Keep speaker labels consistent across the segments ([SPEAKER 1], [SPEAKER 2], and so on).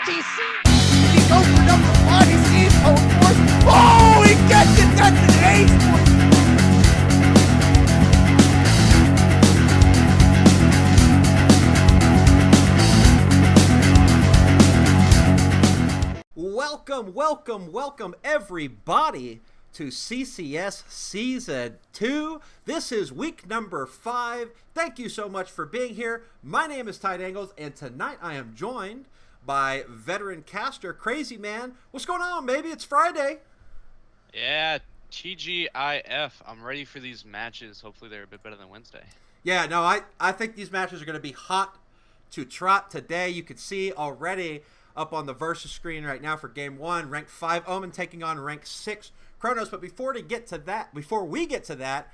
[SPEAKER 1] DC. He goes for number one. He sees Esports. Oh, he gets it. That's an Esports.
[SPEAKER 2] Welcome, everybody to CCS Season 2. This is week number 5. Thank you so much for being here. My name is Tight Angles, and tonight I am joined by veteran caster Crazy Man. What's going on, baby? It's Friday.
[SPEAKER 3] Yeah, TGIF. I'm ready for these matches. Hopefully they're a bit better than Wednesday.
[SPEAKER 2] Yeah, no, I think these matches are going to be hot to trot today. You can see already up on the Versus screen right now for Game 1, Rank 5 Omen taking on Rank 6 Chronos. But before we get to that,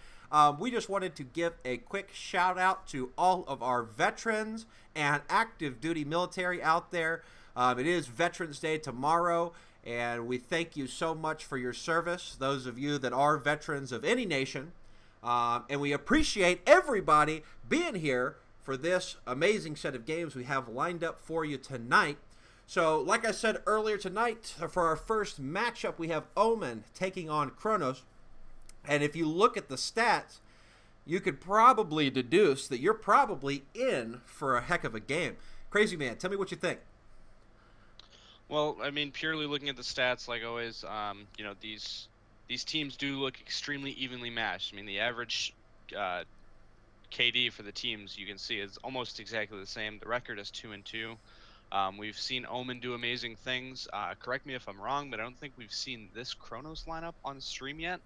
[SPEAKER 2] we just wanted to give a quick shout out to all of our veterans and active duty military out there. It is Veterans Day tomorrow, and we thank you so much for your service, those of you that are veterans of any nation. And we appreciate everybody being here for this amazing set of games we have lined up for you tonight. So, like I said earlier tonight, for our first matchup, we have Omen taking on Chronos. And if you look at the stats, you could probably deduce that you're probably in for a heck of a game. Crazy Man, tell me what you think.
[SPEAKER 3] Well, I mean, purely looking at the stats, like always, these teams do look extremely evenly matched. I mean, the average KD for the teams, you can see, is almost exactly the same. The record is 2-2. We've seen Omen do amazing things. Correct me if I'm wrong, but I don't think we've seen this Chronos lineup on stream yet.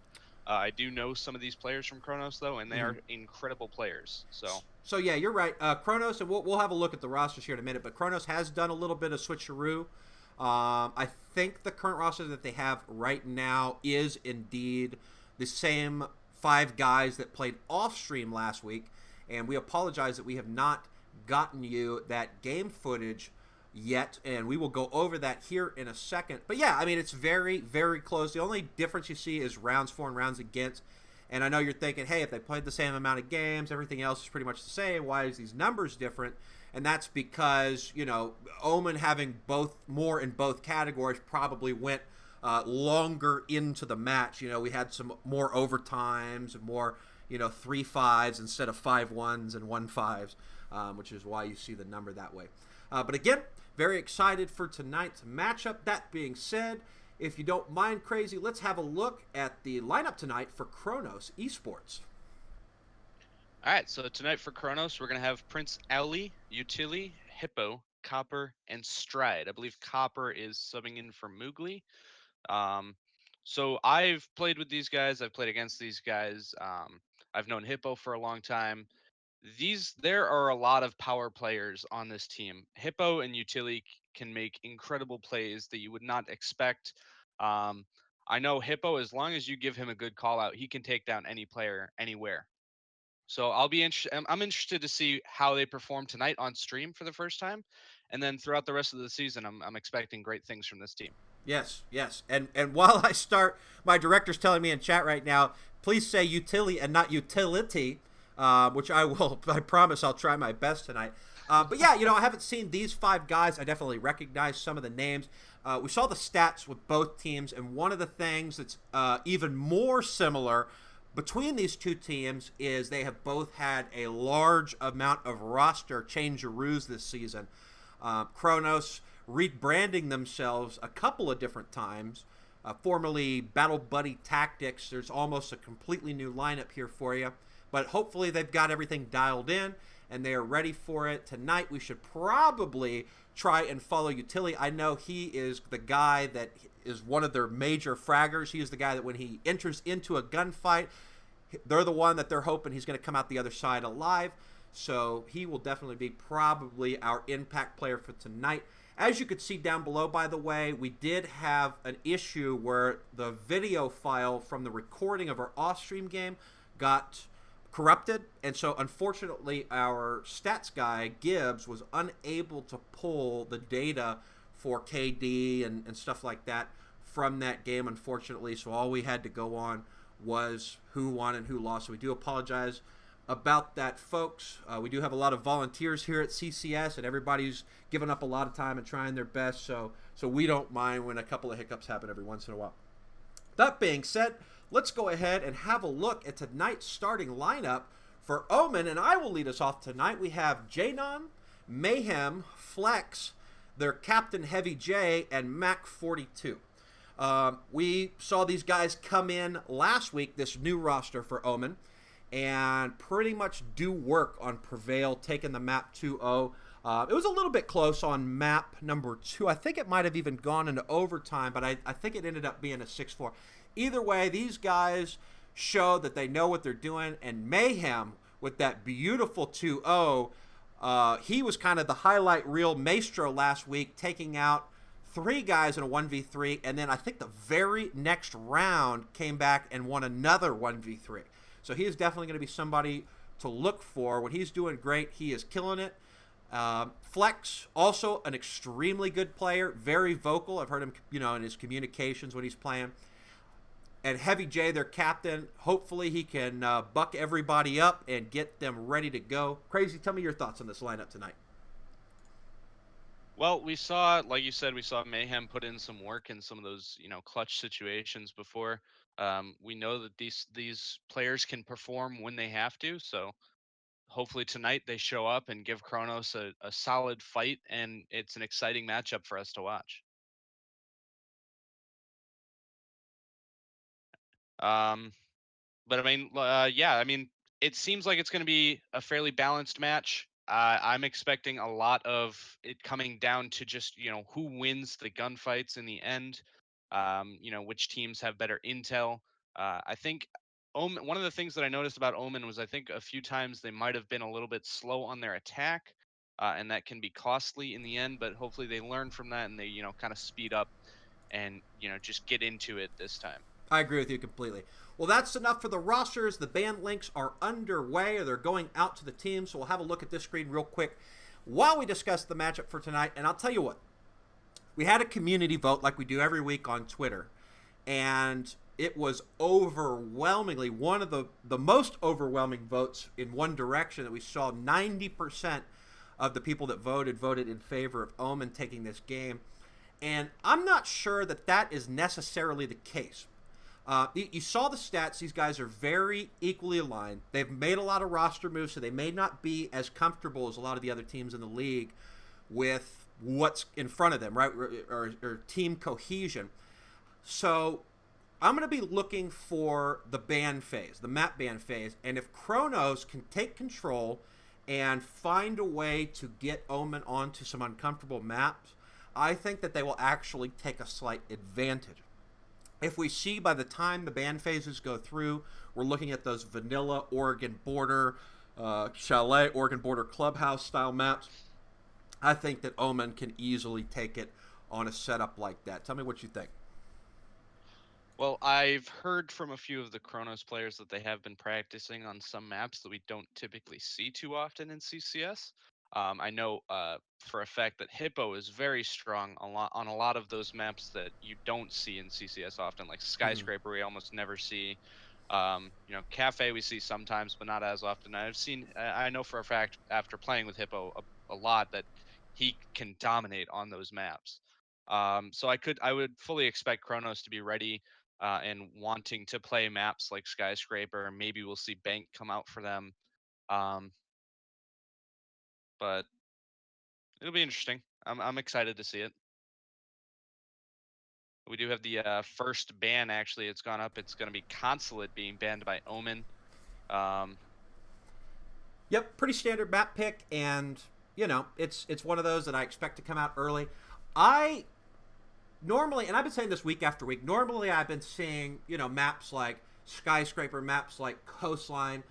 [SPEAKER 3] I do know some of these players from Chronos, though, and they are incredible players. So
[SPEAKER 2] yeah, you're right. Chronos, and we'll have a look at the rosters here in a minute, but Chronos has done a little bit of switcheroo. I think the current roster that they have right now is indeed the same 5 guys that played off stream last week, and we apologize that we have not gotten you that game footage yet, and we will go over that here in a second. But yeah, I mean, it's very, very close. The only difference you see is rounds for and rounds against. And I know you're thinking, hey, if they played the same amount of games, everything else is pretty much the same. Why is these numbers different? And that's because, Omen having more in both categories probably went longer into the match. We had some more overtimes, more, 3-5s instead of 5-1s and 1-5s, which is why you see the number that way. But again, very excited for tonight's matchup. That being said, if you don't mind, Crazy, let's have a look at the lineup tonight for Chronos Esports.
[SPEAKER 3] All right, so tonight for Chronos, we're going to have Prince Ali, Utility, Hippo, Copper, and Stride. I believe Copper is subbing in for Moogly. So I've played with these guys. I've played against these guys. I've known Hippo for a long time. There are a lot of power players on this team. Hippo and Utility can make incredible plays that you would not expect. I know Hippo, as long as you give him a good call out, he can take down any player anywhere. So I'm interested to see how they perform tonight on stream for the first time, and then throughout the rest of the season, I'm expecting great things from this team.
[SPEAKER 2] Yes. And while I start, my director's telling me in chat right now, please say utility and not utility. Which I promise I'll try my best tonight. But yeah, I haven't seen these 5 guys. I definitely recognize some of the names. We saw the stats with both teams, and one of the things that's even more similar between these two teams is they have both had a large amount of roster changearoos this season. Chronos rebranding themselves a couple of different times. Formerly Battle Buddy Tactics. There's almost a completely new lineup here for you. But hopefully they've got everything dialed in and they are ready for it. Tonight we should probably try and follow Utility. I know he is the guy that is one of their major fraggers. He is the guy that when he enters into a gunfight, they're the one that they're hoping he's going to come out the other side alive. So he will definitely be probably our impact player for tonight. As you could see down below, by the way, we did have an issue where the video file from the recording of our off-stream game got corrupted, and so unfortunately our stats guy Gibbs was unable to pull the data for KD and stuff like that from that game, unfortunately. So all we had to go on was who won and who lost. So we do apologize about that, folks. We do have a lot of volunteers here at CCS, and everybody's giving up a lot of time and trying their best, so we don't mind when a couple of hiccups happen every once in a while. That being said, let's go ahead and have a look at tonight's starting lineup for Omen, and I will lead us off tonight. We have Janon, Mayhem, Flex, their captain Heavy J, and Mac42. We saw these guys come in last week, this new roster for Omen, and pretty much do work on Prevail, taking the map 2-0. It was a little bit close on map number 2. I think it might have even gone into overtime, but I think it ended up being a 6-4. Either way, these guys show that they know what they're doing, and Mayhem with that beautiful 2-0, he was kind of the highlight reel maestro last week, taking out 3 guys in a 1v3, and then I think the very next round came back and won another 1v3. So he is definitely going to be somebody to look for. When he's doing great, he is killing it. Flex, also an extremely good player, very vocal. I've heard him, in his communications when he's playing. And Heavy J, their captain, hopefully he can buck everybody up and get them ready to go. Crazy, tell me your thoughts on this lineup tonight.
[SPEAKER 3] Well, we saw, like you said, we saw Mayhem put in some work in some of those, clutch situations before. We know that these players can perform when they have to, so hopefully tonight they show up and give Chronos a solid fight, and it's an exciting matchup for us to watch. But I mean, it seems like it's going to be a fairly balanced match. I'm expecting a lot of it coming down to just, who wins the gunfights in the end. Which teams have better intel. I think Omen, one of the things that I noticed about Omen was I think a few times they might have been a little bit slow on their attack, and that can be costly in the end. But hopefully they learn from that and they, kind of speed up and, just get into it this time.
[SPEAKER 2] I agree with you completely. Well, that's enough for the rosters. The band links are underway, or they're going out to the team, so we'll have a look at this screen real quick while we discuss the matchup for tonight. And I'll tell you what, we had a community vote like we do every week on Twitter, and it was overwhelmingly one of the most overwhelming votes in one direction that we saw. 90% of the people that voted in favor of Omen taking this game, and I'm not sure that is necessarily the case. You saw the stats. These guys are very equally aligned. They've made a lot of roster moves, so they may not be as comfortable as a lot of the other teams in the league with what's in front of them, right, or team cohesion. So I'm going to be looking for the ban phase, the map ban phase, and if Chronos can take control and find a way to get Omen onto some uncomfortable maps, I think that they will actually take a slight advantage. If we see by the time the ban phases go through, we're looking at those vanilla Oregon Border, Chalet, Oregon Border Clubhouse style maps, I think that Omen can easily take it on a setup like that. Tell me what you think.
[SPEAKER 3] Well, I've heard from a few of the Chronos players that they have been practicing on some maps that we don't typically see too often in CCS. I know for a fact that Hippo is very strong on a lot of those maps that you don't see in CCS often, like Skyscraper we almost never see. Cafe we see sometimes, but not as often. I know for a fact after playing with Hippo a lot that he can dominate on those maps. So I would fully expect Chronos to be ready and wanting to play maps like Skyscraper. Maybe we'll see Bank come out for them. But it'll be interesting. I'm excited to see it. We do have the first ban. Actually, it's gone up. It's going to be Consulate being banned by Omen.
[SPEAKER 2] Yep, pretty standard map pick, and it's one of those that I expect to come out early. I normally, and I've been saying this week after week, normally I've been seeing maps like Skyscraper, maps like Coastline,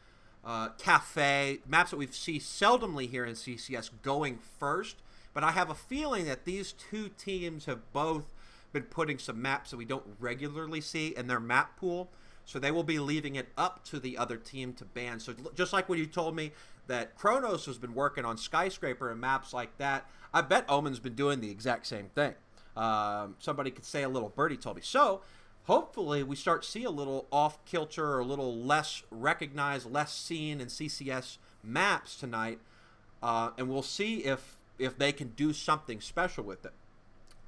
[SPEAKER 2] Cafe, maps that we see seldomly here in CCS going first. But I have a feeling that these two teams have both been putting some maps that we don't regularly see in their map pool. So they will be leaving it up to the other team to ban. So just like when you told me that Chronos has been working on Skyscraper and maps like that, I bet Omen's been doing the exact same thing. Somebody could say a little birdie told me. So hopefully we start to see a little off kilter or a little less recognized, less seen in CCS maps tonight, and we'll see if they can do something special with it.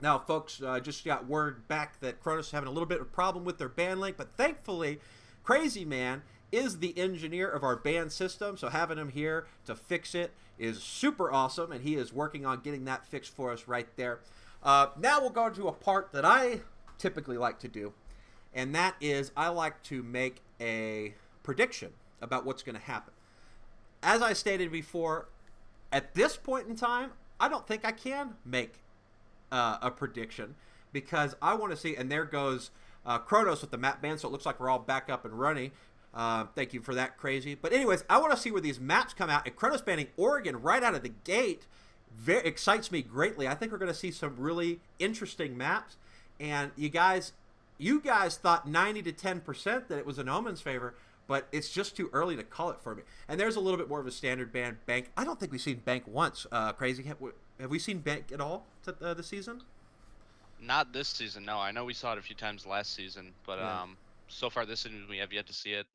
[SPEAKER 2] Now, folks, just got word back that Chronos is having a little bit of a problem with their band link, but thankfully, Crazy Man is the engineer of our band system, so having him here to fix it is super awesome, and he is working on getting that fixed for us right there. Now we'll go to a part that I typically like to do, and that is I like to make a prediction about what's going to happen. As I stated before, at this point in time, I don't think I can make a prediction because I want to see. And there goes Chronos with the map ban, so it looks like we're all back up and running. Thank you for that, Crazy. But anyways, I want to see where these maps come out. And Chronos banning Oregon right out of the gate excites me greatly. I think we're going to see some really interesting maps. And you guys thought 90 to 10% that it was in Omen's favor, but it's just too early to call it for me. And there's a little bit more of a standard ban bank. I don't think we've seen bank once. Crazy. Have we seen bank at all this season?
[SPEAKER 3] Not this season, no. I know we saw it a few times last season, but
[SPEAKER 2] Yeah.
[SPEAKER 3] so far this season we have yet to see it.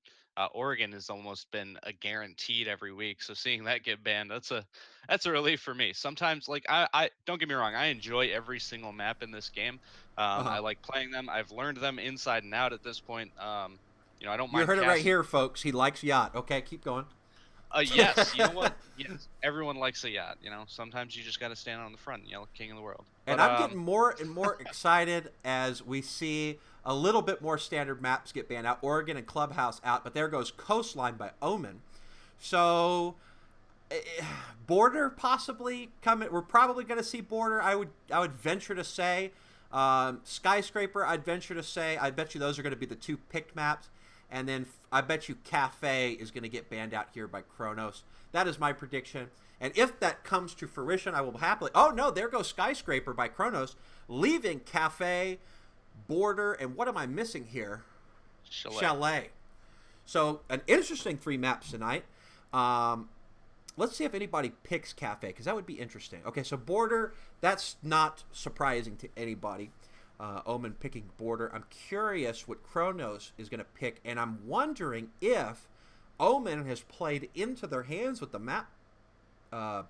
[SPEAKER 3] Oregon has almost been a guaranteed every week, so seeing that get banned, that's a relief for me. Sometimes, like I don't get me wrong, I enjoy every single map in this game.
[SPEAKER 2] Uh huh.
[SPEAKER 3] I like playing them. I've learned them inside and out at this point. I don't
[SPEAKER 2] You
[SPEAKER 3] mind
[SPEAKER 2] heard it right
[SPEAKER 3] casting.
[SPEAKER 2] here, folks. He likes yacht. Okay, keep going.
[SPEAKER 3] Yes, you know what? Yes, everyone likes a yacht. Sometimes you just got to stand on the front and yell "King of the World."
[SPEAKER 2] And
[SPEAKER 3] But
[SPEAKER 2] I'm getting more and more excited as we see a little bit more standard maps get banned out. Oregon and Clubhouse out, but there goes Coastline by Omen. So eh, Border possibly coming. We're probably going to see Border. I would venture to say Skyscraper. I'd venture to say I bet you those are going to be the two picked maps, and then I bet you Cafe is going to get banned out here by Chronos. That is my prediction. And if that comes to fruition, I will happily. Oh no, there goes Skyscraper by Chronos, leaving Cafe, Border, and what am I missing here?
[SPEAKER 3] Chalet.
[SPEAKER 2] Chalet. So an interesting three maps tonight. Um, let's see if anybody picks Cafe because that would be interesting. Okay, so Border. That's not surprising to anybody. Omen picking Border. I'm curious what Chronos is going to pick, and I'm wondering if Omen has played into their hands with the map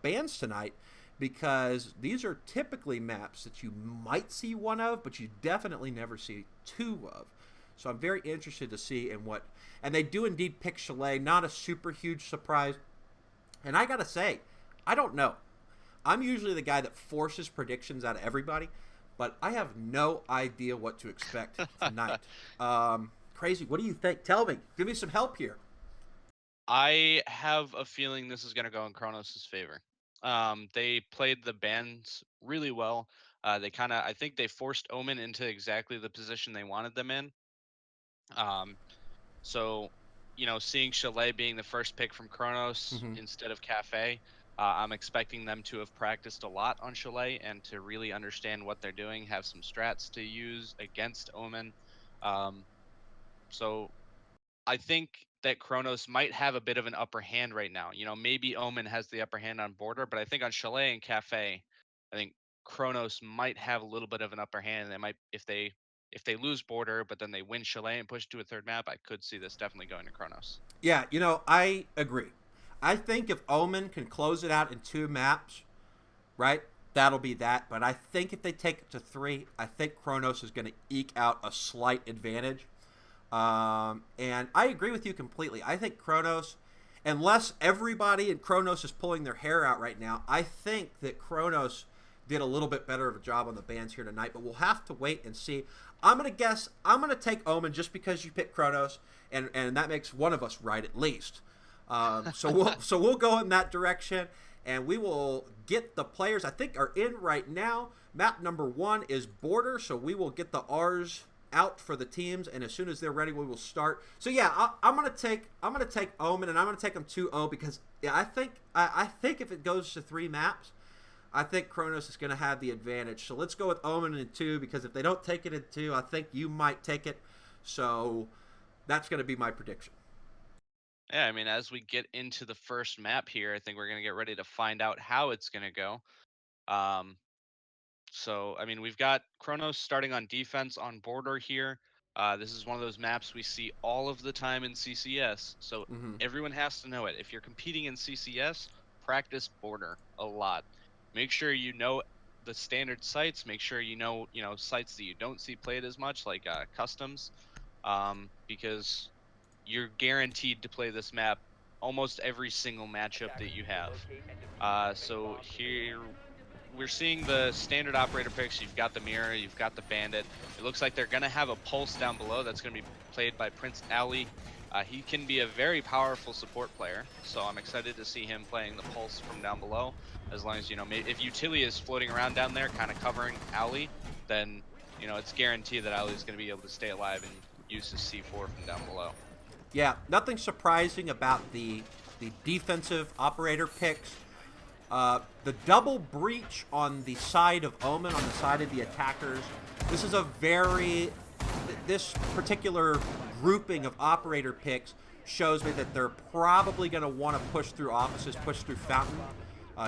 [SPEAKER 2] bans tonight because these are typically maps that you might see one of, but you definitely never see two of. So I'm very interested to see in what. And they do indeed pick Chalet, not a super huge surprise. And I gotta say, I don't know. I'm usually the guy that forces predictions out of everybody, but I have no idea what to expect tonight. Crazy, what do you think? Tell me. Give me some help here.
[SPEAKER 3] I have a feeling this is going to go in Kronos' favor. They played the bands really well. I think they forced Omen into exactly the position they wanted them in. Um, so, seeing Chalet being the first pick from Kronos
[SPEAKER 2] Mm-hmm.
[SPEAKER 3] instead of Cafe, I'm expecting them to have practiced a lot on Chalet and to really understand what they're doing, have some strats to use against Omen. Um, so I think that Chronos might have a bit of an upper hand right now. Maybe Omen has the upper hand on Border, but I think on Chalet and Cafe, I think Chronos might have a little bit of an upper hand. They might if they lose Border, but then they win Chalet and push to a third map. I could see this definitely going to Chronos.
[SPEAKER 2] Yeah, I agree. I think if Omen can close it out in two maps, right, that'll be that. But I think if they take it to three, I think Kronos is going to eke out a slight advantage. And I agree with you completely. I think Kronos, unless everybody in Kronos is pulling their hair out right now, I think that Kronos did a little bit better of a job on the bands here tonight. But we'll have to wait and see. I'm gonna guess. I'm gonna take Omen just because you picked Kronos, and that makes one of us right at least. So we'll go in that direction, and we will get the players I think are in right now. Map number 1 is Border, so we will get the R's out for the teams, and as soon as they're ready, we will start. So yeah, I'm gonna take Omen, and I'm gonna take them 2-0 because yeah, I think if it goes to 3 maps, I think Kronos is gonna have the advantage. So let's go with Omen in 2 because if they don't take it in 2, I think you might take it. So that's gonna be my prediction.
[SPEAKER 3] Yeah, I mean, as we get into the first map here, I think we're gonna get ready to find out how it's gonna go. Um, so I mean, we've got Chronos starting on defense on Border here. This is one of those maps we see all of the time in CCS, so
[SPEAKER 2] Hmm.
[SPEAKER 3] everyone has to know it. If you're competing in CCS, practice border a lot. Make sure you know the standard sites. Make sure you know sites that you don't see played as much, like customs, because you're guaranteed to play this map almost every single matchup that you have. So here we're seeing the standard operator picks. You've got the mirror, you've got the bandit. It looks like they're going to have a pulse down below that's going to be played by Prince Ali. He can be a very powerful support player, so I'm excited to see him playing the pulse from down below. As long as, if Utilia is floating around down there kind of covering Ali, then it's guaranteed that Ali is going to be able to stay alive and use his C4 from down below.
[SPEAKER 2] Yeah, nothing surprising about the defensive operator picks. The double breach on the side of Omen, on the side of the attackers. This is this particular grouping of operator picks shows me that they're probably going to want to push through offices, push through fountain.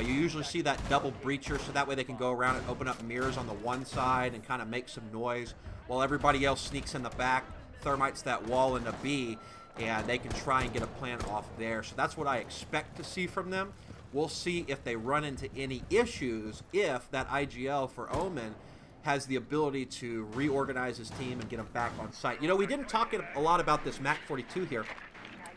[SPEAKER 2] You usually see that double breacher, so that way they can go around and open up mirrors on the one side and kind of make some noise while everybody else sneaks in the back, thermites that wall in a B, and they can try and get a plant off there. So that's what I expect to see from them. We'll see if they run into any issues if that IGL for Omen has the ability to reorganize his team and get him back on site. We didn't talk a lot about this Mac 42 here.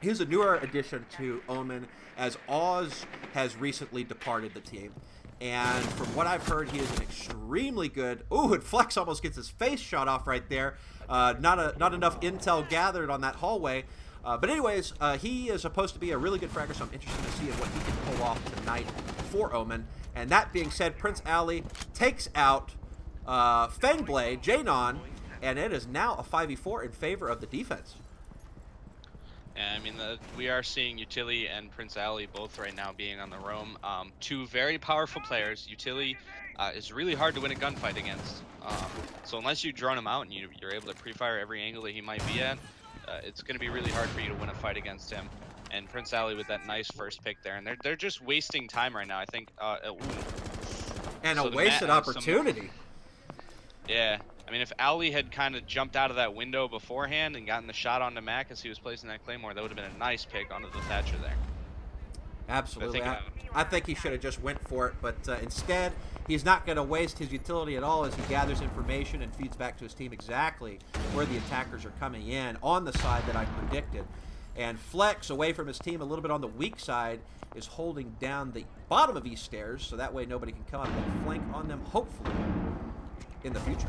[SPEAKER 2] He's a newer addition to Omen, as Oz has recently departed the team. And from what I've heard, he is an extremely good... Ooh, and Flex almost gets his face shot off right there. Not enough intel gathered on that hallway. But anyways, he is supposed to be a really good fragger, so I'm interested to see what he can pull off tonight for Omen. And that being said, Prince Ali takes out Fangblade, Janon, and it is now a 5v4 in favor of the defense.
[SPEAKER 3] And I mean, we are seeing Utili and Prince Ali both right now being on the roam. Two very powerful players. Utili is really hard to win a gunfight against. So unless you drone him out and you're able to pre-fire every angle that he might be at, it's going to be really hard for you to win a fight against him. And Prince Ali with that nice first pick there, and they're just wasting time right now. I think.
[SPEAKER 2] And so a wasted opportunity.
[SPEAKER 3] Yeah, I mean, if Ali had kind of jumped out of that window beforehand and gotten the shot onto Mac as he was placing that claymore, that would have been a nice pick onto the Thatcher there.
[SPEAKER 2] Absolutely. I think he should have just went for it, but instead, he's not going to waste his utility at all as he gathers information and feeds back to his team exactly where the attackers are coming in on the side that I predicted. And Flex, away from his team, a little bit on the weak side, is holding down the bottom of East Stairs, so that way nobody can come up and flank on them, hopefully, in the future.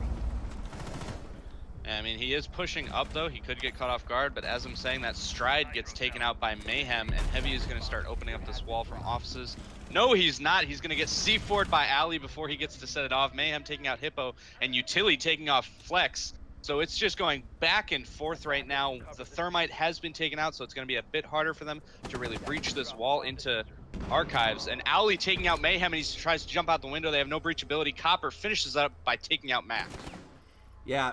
[SPEAKER 3] I mean, he is pushing up, though. He could get caught off guard, but as I'm saying, that Stride gets taken out by Mayhem, and Heavy is going to start opening up this wall from offices. No, he's not. He's going to get C4'd by Ali before he gets to set it off. Mayhem taking out Hippo, and Utili taking off Flex. So it's just going back and forth right now. The Thermite has been taken out, so it's going to be a bit harder for them to really breach this wall into Archives. And Ali taking out Mayhem, and he tries to jump out the window. They have no breachability. Copper finishes up by taking out Mac.
[SPEAKER 2] Yeah,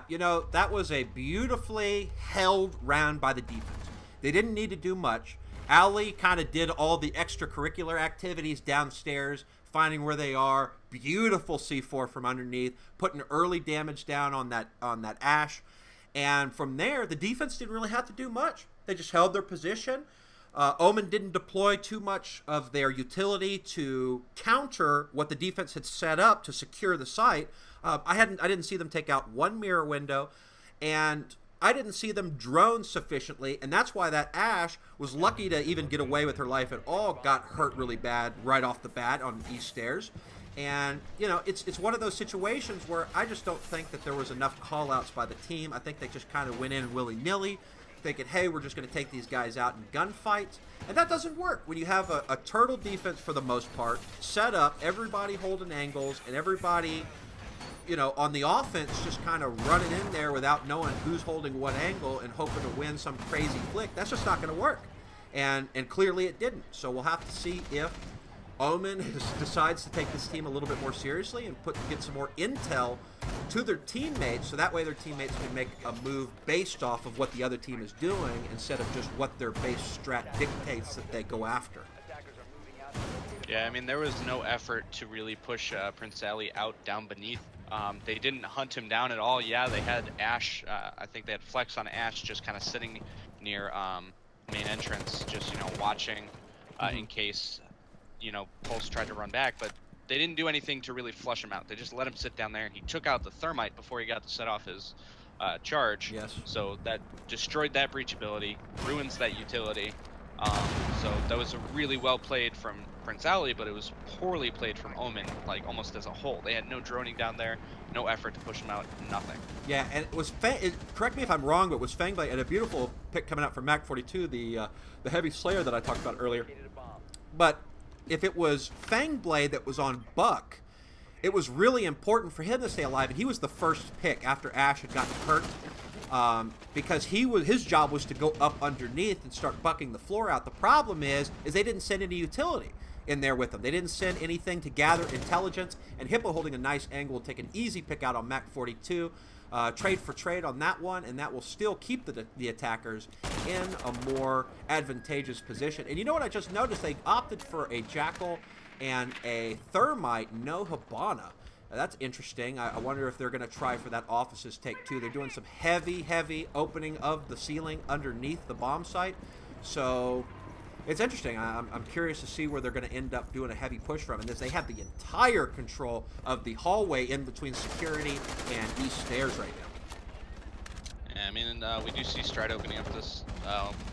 [SPEAKER 2] that was a beautifully held round by the defense. They didn't need to do much. Ali kind of did all the extracurricular activities downstairs, finding where they are. Beautiful C4 from underneath, putting early damage down on that Ash. And from there, the defense didn't really have to do much. They just held their position. Omen didn't deploy too much of their utility to counter what the defense had set up to secure the site. I didn't see them take out one mirror window, and I didn't see them drone sufficiently, and that's why that Ash was lucky to even get away with her life at all. Got hurt really bad right off the bat on East Stairs. And, it's one of those situations where I just don't think that there was enough call-outs by the team. I think they just kind of went in willy-nilly, thinking, hey, we're just going to take these guys out in gunfights. And that doesn't work when you have a turtle defense for the most part, set up, everybody holding angles, and everybody, on the offense just kind of running in there without knowing who's holding what angle and hoping to win some crazy flick. That's just not going to work. And clearly it didn't. So we'll have to see if Omen decides to take this team a little bit more seriously and get some more intel to their teammates, so that way their teammates can make a move based off of what the other team is doing instead of just what their base strat dictates that they go after.
[SPEAKER 3] Yeah, I mean, there was no effort to really push Prince Ali out down beneath. They didn't hunt him down at all. Yeah, they had Ash. I think they had Flex on Ash, just kind of sitting near main entrance, just watching in case Pulse tried to run back. But they didn't do anything to really flush him out. They just let him sit down there. He took out the thermite before he got to set off his charge.
[SPEAKER 2] Yes.
[SPEAKER 3] So that destroyed that breach ability, ruins that utility. So that was a really well played from Prince Ali, but it was poorly played from Omen, like almost as a whole. They had no droning down there, no effort to push him out, nothing.
[SPEAKER 2] Yeah, and it was correct me if I'm wrong, but it was Fangblade and a beautiful pick coming out from Mac 42, the heavy Slayer that I talked about earlier. But if it was Fangblade that was on Buck, it was really important for him to stay alive, and he was the first pick after Ash had gotten hurt. Because his job was to go up underneath and start bucking the floor out. The problem is they didn't send any utility in there with them. They didn't send anything to gather intelligence, and Hippo holding a nice angle will take an easy pick out on Mac 42. Trade for trade on that one, and that will still keep the attackers in a more advantageous position. And you know what I just noticed? They opted for a Jackal and a Thermite, no Hibana. That's interesting. I wonder if they're going to try for that office's take two. They're doing some heavy opening of the ceiling underneath the bomb site. So it's interesting. I'm curious to see where they're going to end up doing a heavy push from. And they have the entire control of the hallway in between security and east stairs right now.
[SPEAKER 3] Yeah, I mean, we do see Stride opening up this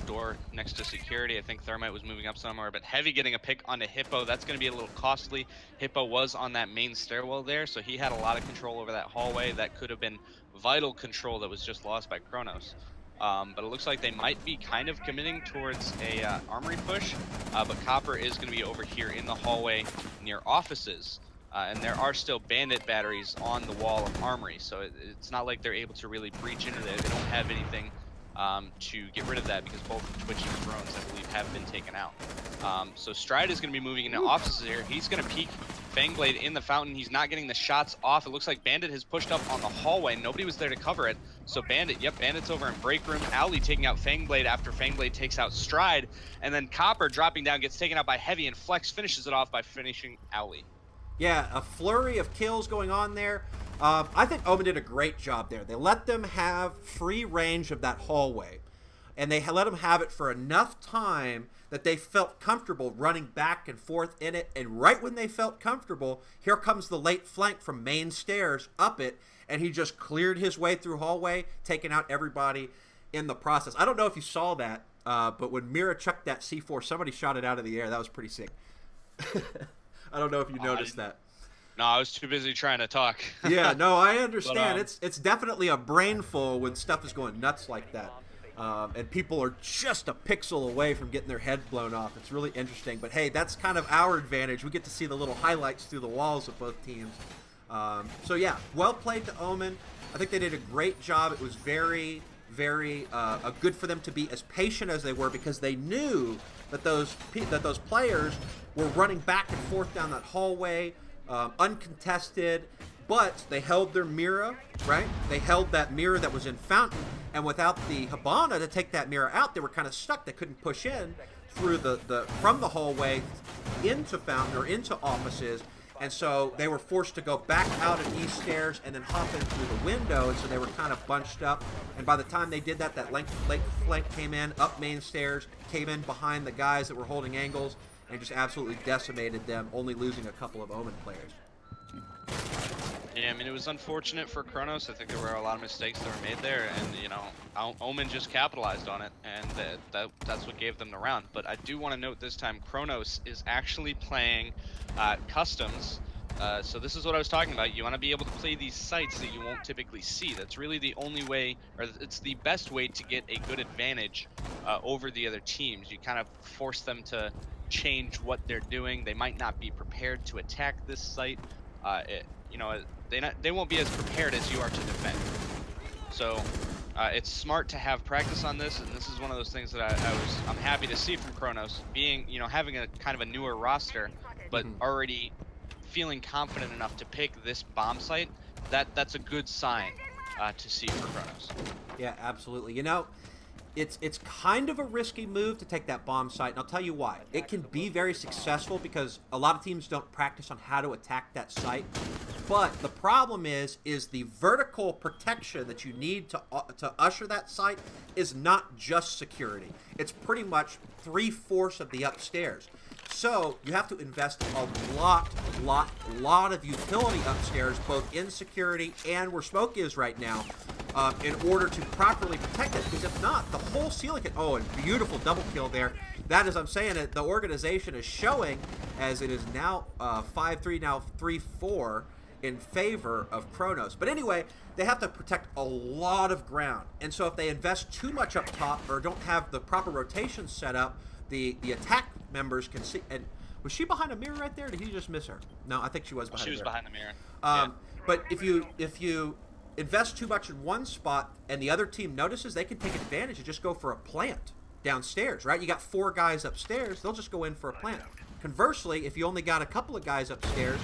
[SPEAKER 3] door next to security. I think Thermite was moving up somewhere, but Heavy getting a pick onto Hippo, that's going to be a little costly. Hippo was on that main stairwell there, so he had a lot of control over that hallway. That could have been vital control that was just lost by Chronos. But it looks like they might be kind of committing towards a armory push, but Copper is going to be over here in the hallway near offices. And there are still bandit batteries on the wall of armory, so it's not like they're able to really breach into there. They don't have anything to get rid of that because both the Twitchy drones, I believe, have been taken out. So Stride is going to be moving into offices here. He's going to peek Fangblade in the fountain. He's not getting the shots off. It looks like Bandit has pushed up on the hallway. Nobody was there to cover it. So Bandit's over in break room. Ali taking out Fangblade after Fangblade takes out Stride. And then Copper dropping down, gets taken out by Heavy, and Flex finishes it off by finishing Ali.
[SPEAKER 2] Yeah, a flurry of kills going on there. I think Omen did a great job there. They let them have free range of that hallway, and they let them have it for enough time that they felt comfortable running back and forth in it. And right when they felt comfortable, here comes the late flank from main stairs up it, and he just cleared his way through hallway, taking out everybody in the process. I don't know if you saw that, but when Mira chucked that C4, somebody shot it out of the air. That was pretty sick. I don't know if you noticed that.
[SPEAKER 3] No, I was too busy trying to talk.
[SPEAKER 2] Yeah, no, I understand.
[SPEAKER 3] But,
[SPEAKER 2] it's definitely a brainful when stuff is going nuts like that. And people are just a pixel away from getting their head blown off. It's really interesting. But, hey, that's kind of our advantage. We get to see the little highlights through the walls of both teams. So, yeah, well played to Omen. I think they did a great job. It was very good for them to be as patient as they were because they knew that those players were running back and forth down that hallway, uncontested, but they held their Mira, right? They held that Mira that was in Fountain, and without the Hibana to take that Mira out, they were kind of stuck. They couldn't push in through from the hallway into Fountain or into offices, and so they were forced to go back out at east stairs and then hop in through the window, and so they were kind of bunched up. And by the time they did that, that late flank came in, up main stairs, came in behind the guys that were holding angles, and just absolutely decimated them, only losing a couple of Omen players.
[SPEAKER 3] Yeah, I mean, it was unfortunate for Chronos. I think there were a lot of mistakes that were made there, and, Omen just capitalized on it, and that's what gave them the round. But I do want to note this time, Chronos is actually playing customs. So this is what I was talking about. You want to be able to play these sites that you won't typically see. That's really the only way, or it's the best way to get a good advantage over the other teams. You kind of force them to change what they're doing. They might not be prepared to attack this site. They won't be as prepared as you are to defend. So it's smart to have practice on this, and this is one of those things that I'm happy to see from Chronos, being having a kind of a newer roster, but already feeling confident enough to pick this bomb site. That's a good sign to see for Chronos.
[SPEAKER 2] Yeah, absolutely. it's kind of a risky move to take that bomb site, and I'll tell you why. It can be very successful because a lot of teams don't practice on how to attack that site. But the problem is the vertical protection that you need to usher that site is not just security. It's pretty much 3/4 of the upstairs. So you have to invest a lot of utility upstairs, both in security and where smoke is right now, in order to properly protect it. Because if not, the whole ceiling can... Oh, and beautiful double kill there. That, as I'm saying it, the organization is showing, as it is now 5-3, now 3-4 in favor of Chronos. But anyway, they have to protect a lot of ground. And so if they invest too much up top or don't have the proper rotation set up, the attack members can see. And was she behind a mirror right there? Or did he just miss her? No, I think she was behind.
[SPEAKER 3] She was behind the mirror.
[SPEAKER 2] Yeah. But if you invest too much in one spot and the other team notices, they can take advantage and just go for a plant downstairs, right? You got 4 guys upstairs, they'll just go in for a plant. Conversely, if you only got a couple of guys upstairs,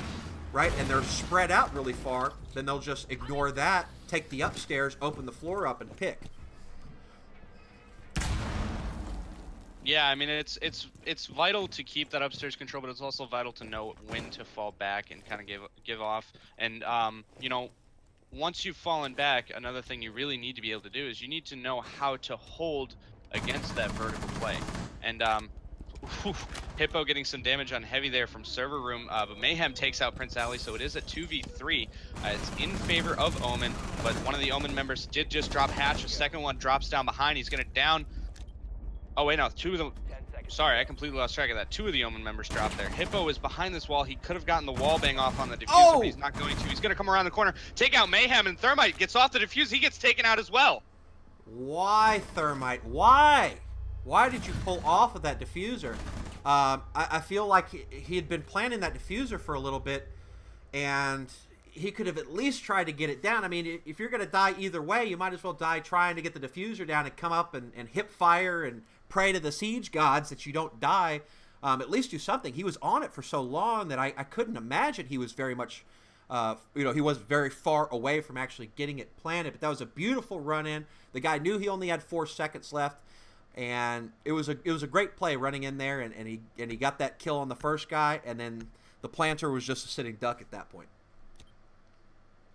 [SPEAKER 2] right, and they're spread out really far, then they'll just ignore that, take the upstairs, open the floor up, and pick.
[SPEAKER 3] Yeah, I mean, it's vital to keep that upstairs control, but it's also vital to know when to fall back and kind of give off. And you know, once you've fallen back, another thing you really need to be able to do is you need to know how to hold against that vertical play. And Hippo getting some damage on heavy there from server room, but Mayhem takes out Prince Ali, so it is a 2v3. It's in favor of Omen, but one of the Omen members did just drop hatch. The second one drops down behind. He's gonna down. Oh wait, no, 2 of them. Sorry, I completely lost track of that. 2 of the Omen members dropped there. Hippo is behind this wall. He could have gotten the wall bang off on the diffuser, but he's not going to. He's gonna come around the corner, take out Mayhem, and Thermite gets off the diffuser. He gets taken out as well.
[SPEAKER 2] Why, Thermite? Why? Why did you pull off of that diffuser? I feel like he had been planning that diffuser for a little bit, and he could have at least tried to get it down. I mean, if you're going to die either way, you might as well die trying to get the diffuser down and come up and hip fire and pray to the siege gods that you don't die. At least do something. He was on it for so long that I couldn't imagine he was very much... he was very far away from actually getting it planted, but that was a beautiful run in. The guy knew he only had 4 seconds left, and it was a great play running in there, and he got that kill on the first guy, and then the planter was just a sitting duck at that point.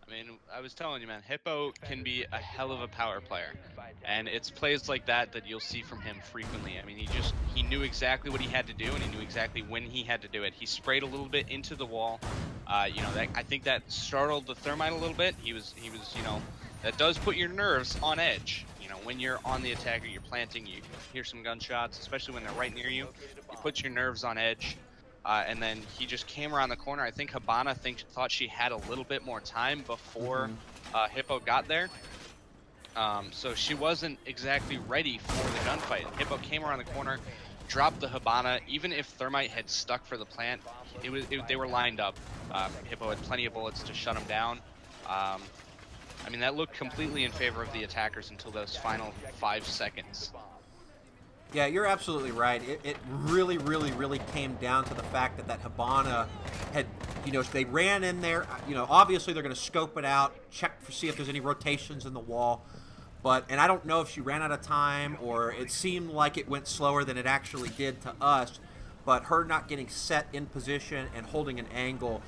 [SPEAKER 3] I mean, I was telling you, man, Hippo can be a hell of a power player, and it's plays like that you'll see from him frequently. I mean, he knew exactly what he had to do, and he knew exactly when he had to do it. He sprayed a little bit into the wall. I think that startled the Thermite a little bit. He was, that does put your nerves on edge. You know, when you're on the attack or you're planting, you hear some gunshots, especially when they're right near you. You put your nerves on edge. And then he just came around the corner. I think Habana thought she had a little bit more time before Hippo got there. So she wasn't exactly ready for the gunfight. Hippo came around the corner, dropped the Habana. Even if Thermite had stuck for the plant, they were lined up. Hippo had plenty of bullets to shut him down. I mean, that looked completely in favor of the attackers until those final 5 seconds.
[SPEAKER 2] Yeah, you're absolutely right. It really, really, really came down to the fact that Habana had, they ran in there. Obviously they're going to scope it out, see if there's any rotations in the wall. And I don't know if she ran out of time or it seemed like it went slower than it actually did to us. But her not getting set in position and holding an angle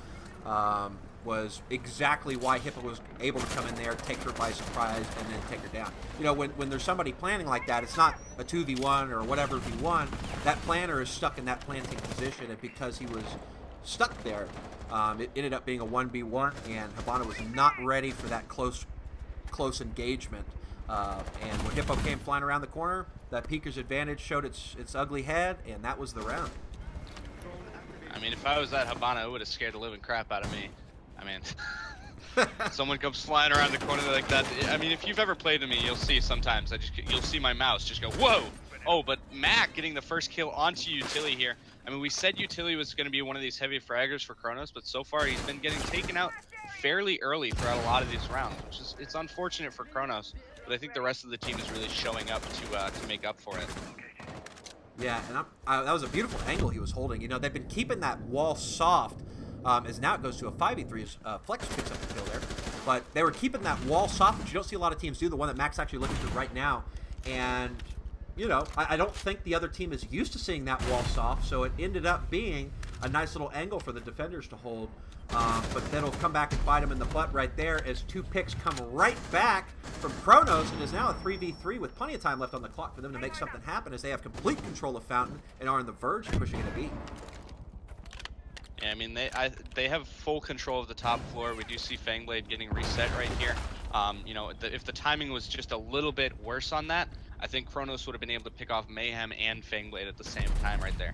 [SPEAKER 2] was exactly why Hippo was able to come in there, take her by surprise, and then take her down. When there's somebody planning like that, it's not a 2v1 or whatever v1. That planter is stuck in that planting position, and because he was stuck there, it ended up being a 1v1, and Habana was not ready for that close engagement. And when Hippo came flying around the corner, that Peeker's advantage showed its ugly head, and that was the round.
[SPEAKER 3] I mean, if I was that Habana, it would have scared the living crap out of me. I mean, someone comes flying around the corner like that. I mean, if you've ever played to me, you'll see sometimes you'll see my mouse just go, whoa! Oh, but Mac getting the first kill onto Utility here. I mean, we said Utility was going to be one of these heavy fraggers for Chronos, but so far he's been getting taken out fairly early throughout a lot of these rounds, which is it's unfortunate for Chronos. But I think the rest of the team is really showing up to make up for it.
[SPEAKER 2] Yeah, and that was a beautiful angle he was holding. They've been keeping that wall soft. As now it goes to a 5v3, Flex picks up the kill there. But they were keeping that wall soft, which you don't see a lot of teams do, the one that Mac's actually looking through right now. And you know, I don't think the other team is used to seeing that wall soft, so it ended up being a nice little angle for the defenders to hold. But then it'll come back and bite them in the butt right there as 2 picks come right back from Chronos, and is now a 3v3 with plenty of time left on the clock for them to make something happen as they have complete control of Fountain and are on the verge of pushing it a beat.
[SPEAKER 3] Yeah, I mean, they have full control of the top floor. We do see Fangblade getting reset right here. You know, if the timing was just a little bit worse on that, I think Chronos would have been able to pick off Mayhem and Fangblade at the same time right there.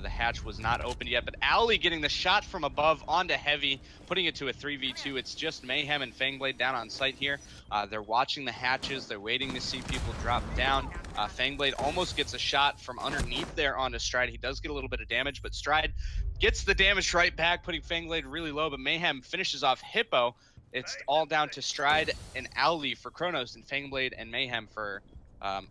[SPEAKER 3] The hatch was not open yet, but Owly getting the shot from above onto Heavy, putting it to a 3v2. It's just Mayhem and Fangblade down on site here. They're watching the hatches. They're waiting to see people drop down. Fangblade almost gets a shot from underneath there onto Stride. He does get a little bit of damage, but Stride gets the damage right back, putting Fangblade really low, but Mayhem finishes off Hippo. It's all down to Stride and Owly for Chronos and Fangblade and Mayhem for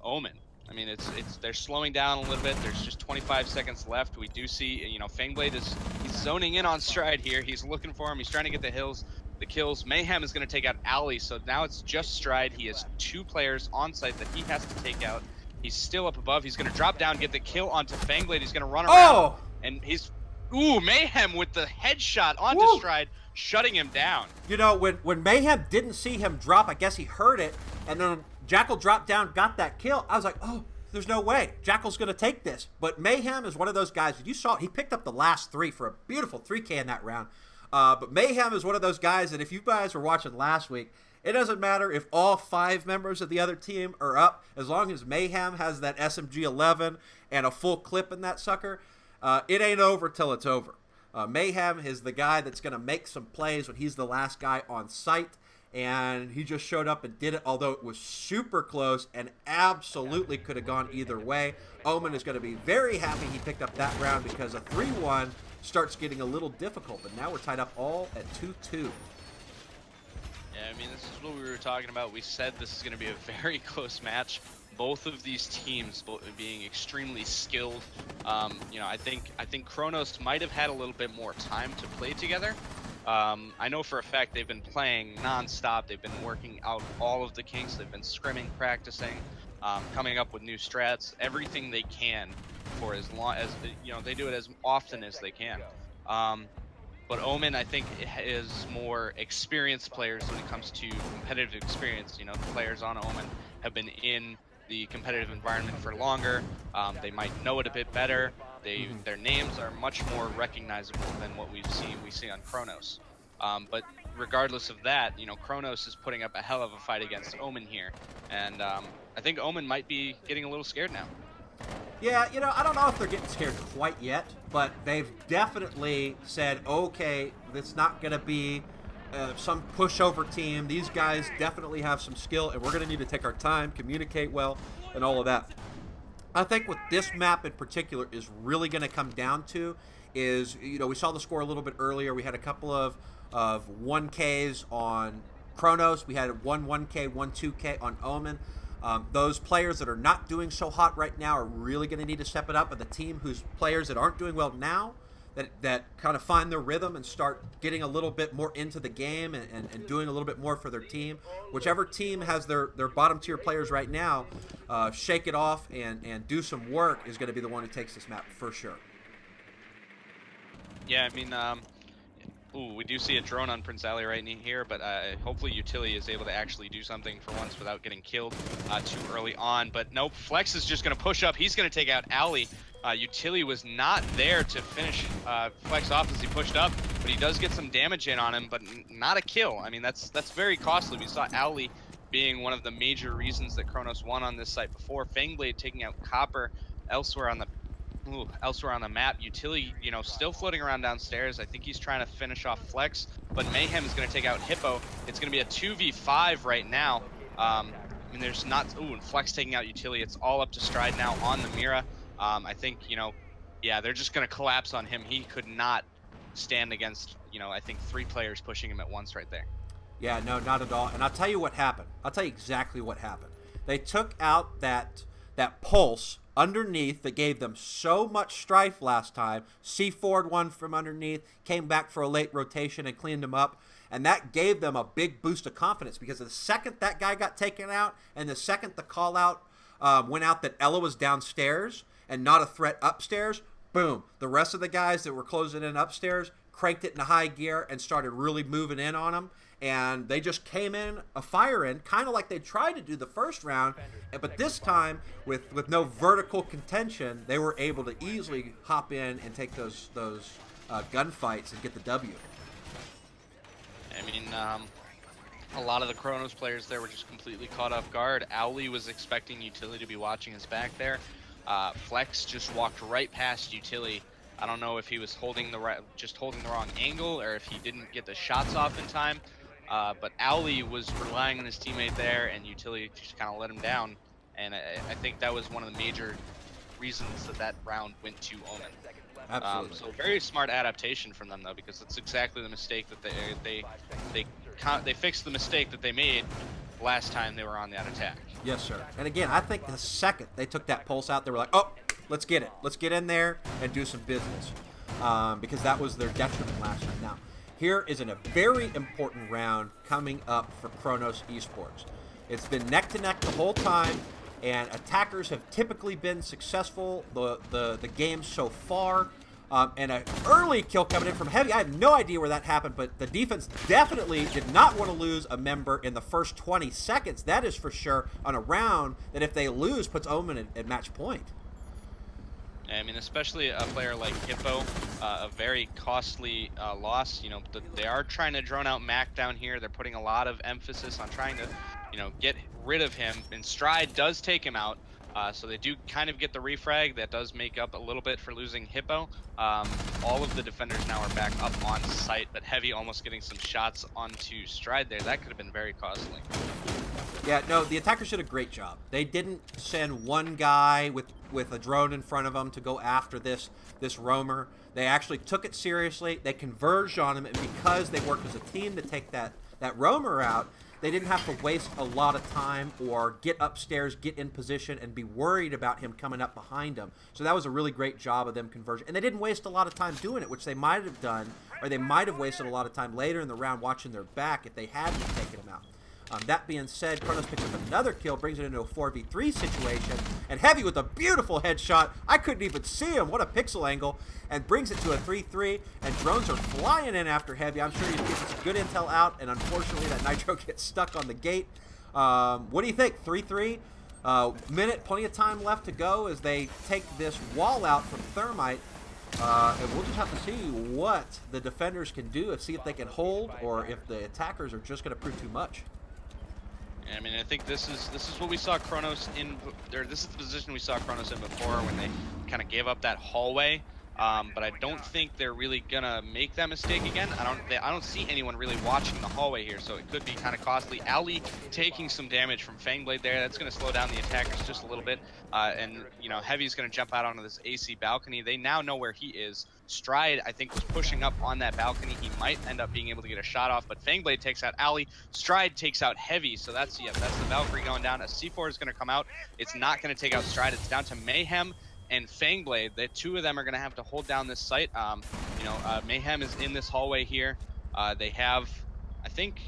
[SPEAKER 3] Omen. I mean, they're slowing down a little bit. There's just 25 seconds left. We do see, you know, Fangblade he's zoning in on Stride here. He's looking for him. He's trying to get the kills. Mayhem is going to take out Owly, so now it's just Stride. He has 2 players on site that he has to take out. He's still up above. He's going to drop down, get the kill onto Fangblade. He's going to run around, and Mayhem with the headshot onto Stride, shutting him down.
[SPEAKER 2] You know, when Mayhem didn't see him drop, I guess he heard it, and then Jackal dropped down, got that kill. I was like, oh, there's no way. Jackal's going to take this. But Mayhem is one of those guys, you saw it, he picked up the last 3 for a beautiful 3K in that round. But Mayhem is one of those guys that if you guys were watching last week, it doesn't matter if all 5 members of the other team are up, as long as Mayhem has that SMG-11 and a full clip in that sucker, it ain't over till it's over. Mayhem is the guy that's going to make some plays when he's the last guy on site, and he just showed up and did it, although it was super close and absolutely could have gone either way. Omen is going to be very happy he picked up that round because a 3-1 starts getting a little difficult, but now we're tied up all at 2-2.
[SPEAKER 3] Yeah, I mean, this is what we were talking about. We said this is going to be a very close match. Both of these teams being extremely skilled. You know, I think Chronos might have had a little bit more time to play together. I know for a fact they've been playing non-stop. They've been working out all of the kinks. They've been scrimming, practicing, coming up with new strats, everything they can for as long as, you know, they do it as often as they can. But Omen, I think, is more experienced players when it comes to competitive experience. You know, the players on Omen have been in the competitive environment for longer. They might know it a bit better. Their names are much more recognizable than what we see on Chronos. But regardless of that, you know, Chronos is putting up a hell of a fight against Omen here, and I think Omen might be getting a little scared now.
[SPEAKER 2] Yeah, you know, I don't know if they're getting scared quite yet, but they've definitely said, okay, it's not going to be some pushover team. These guys definitely have some skill, and we're going to need to take our time, communicate well, and all of that. I think what this map in particular is really going to come down to is, you know, we saw the score a little bit earlier. We had a couple of 1Ks on Chronos. We had one 1K, one 2K on Omen. Those players that are not doing so hot right now are really going to need to step it up. But the team whose players that aren't doing well now, that kind of find their rhythm and start getting a little bit more into the game and doing a little bit more for their team. Whichever team has their bottom tier players right now, shake it off and do some work is going to be the one who takes this map for sure.
[SPEAKER 3] Yeah, I mean, we do see a drone on Prince Ali right here, but hopefully Utility is able to actually do something for once without getting killed too early on. But nope, Flex is just going to push up. He's going to take out Ali. Utility was not there to finish Flex off as he pushed up, but he does get some damage in on him, but not a kill. I mean, that's very costly. We saw Ali being one of the major reasons that Chronos won on this site before. Fangblade taking out Copper elsewhere on the map. Utility, you know, still floating around downstairs. I think he's trying to finish off Flex, but Mayhem is going to take out Hippo. It's going to be a 2v5 right now. I mean, there's not, and Flex taking out Utility. It's all up to Stride now on the Mira. I think, you know, yeah, they're just going to collapse on him. He could not stand against, you know, I think 3 players pushing him at once right there.
[SPEAKER 2] Yeah, no, not at all. And I'll tell you what happened. I'll tell you exactly what happened. They took out that pulse underneath that gave them so much strife last time. C4'd one from underneath, came back for a late rotation and cleaned him up. And that gave them a big boost of confidence because the second that guy got taken out and the second the call out went out that Ella was downstairs and not a threat upstairs, boom. The rest of the guys that were closing in upstairs cranked it into high gear and started really moving in on them. And they just came in, a fire in, kind of like they tried to do the first round. But this time, with no vertical contention, they were able to easily hop in and take those gunfights and get the W.
[SPEAKER 3] I mean, a lot of the Chronos players there were just completely caught off guard. Owly was expecting Utility to be watching his back there. Flex just walked right past Utility. I don't know if he was holding the wrong angle or if he didn't get the shots off in time. But Owly was relying on his teammate there, and Utility just kind of let him down. And I think that was one of the major reasons that round went to Omen.
[SPEAKER 2] Absolutely.
[SPEAKER 3] So very smart adaptation from them, though, because it's exactly the mistake that they fixed the mistake that they made last time they were on that attack.
[SPEAKER 2] Yes, sir. And again, I think the second they took that pulse out, they were like, oh, let's get it. Let's get in there and do some business. Because that was their detriment last time. Now, here is a very important round coming up for Chronos Esports. It's been neck to neck the whole time, and attackers have typically been successful the game so far. And an early kill coming in from Heavy. I have no idea where that happened, but the defense definitely did not want to lose a member in the first 20 seconds. That is for sure on a round that if they lose puts Omen at match point.
[SPEAKER 3] I mean, especially a player like Hippo, a very costly loss. You know, they are trying to drone out Mac down here. They're putting a lot of emphasis on trying to, get rid of him. And Stride does take him out. So they do kind of get the refrag. That does make up a little bit for losing Hippo. All of the defenders now are back up on site, but Heavy almost getting some shots onto Stride there. That could have been very costly.
[SPEAKER 2] Yeah, no, the attackers did a great job. They didn't send one guy with a drone in front of them to go after this roamer. They actually took it seriously. They converged on him, and because they worked as a team to take that roamer out, they didn't have to waste a lot of time or get upstairs, get in position, and be worried about him coming up behind them. So that was a really great job of them converging. And they didn't waste a lot of time doing it, which they might have done, or they might have wasted a lot of time later in the round watching their back if they hadn't taken him out. That being said, Chronos picks up another kill, brings it into a 4v3 situation, and Heavy with a beautiful headshot. I couldn't even see him. What a pixel angle. And brings it to a 3-3, and drones are flying in after Heavy. I'm sure he's getting some good intel out, and unfortunately that Nitro gets stuck on the gate. What do you think? 3-3? Minute, plenty of time left to go as they take this wall out from Thermite. And we'll just have to see what the defenders can do and see if they can hold or if the attackers are just going to prove too much.
[SPEAKER 3] I mean, I think this is what we saw Chronos in, or this is the position we saw Chronos in before when they kind of gave up that hallway. But I don't think they're really gonna make that mistake again. I don't see anyone really watching the hallway here, so it could be kind of costly. Ali taking some damage from Fangblade there. That's gonna slow down the attackers just a little bit. And Heavy's gonna jump out onto this AC balcony. They now know where he is. Stride, I think, was pushing up on that balcony. He might end up being able to get a shot off, but Fangblade takes out Ali. Stride takes out Heavy, so that's the Valkyrie going down. A C4 is gonna come out. It's not gonna take out Stride. It's down to Mayhem and Fangblade. The two of them are going to have to hold down this site. Mayhem is in this hallway here. They have, I think,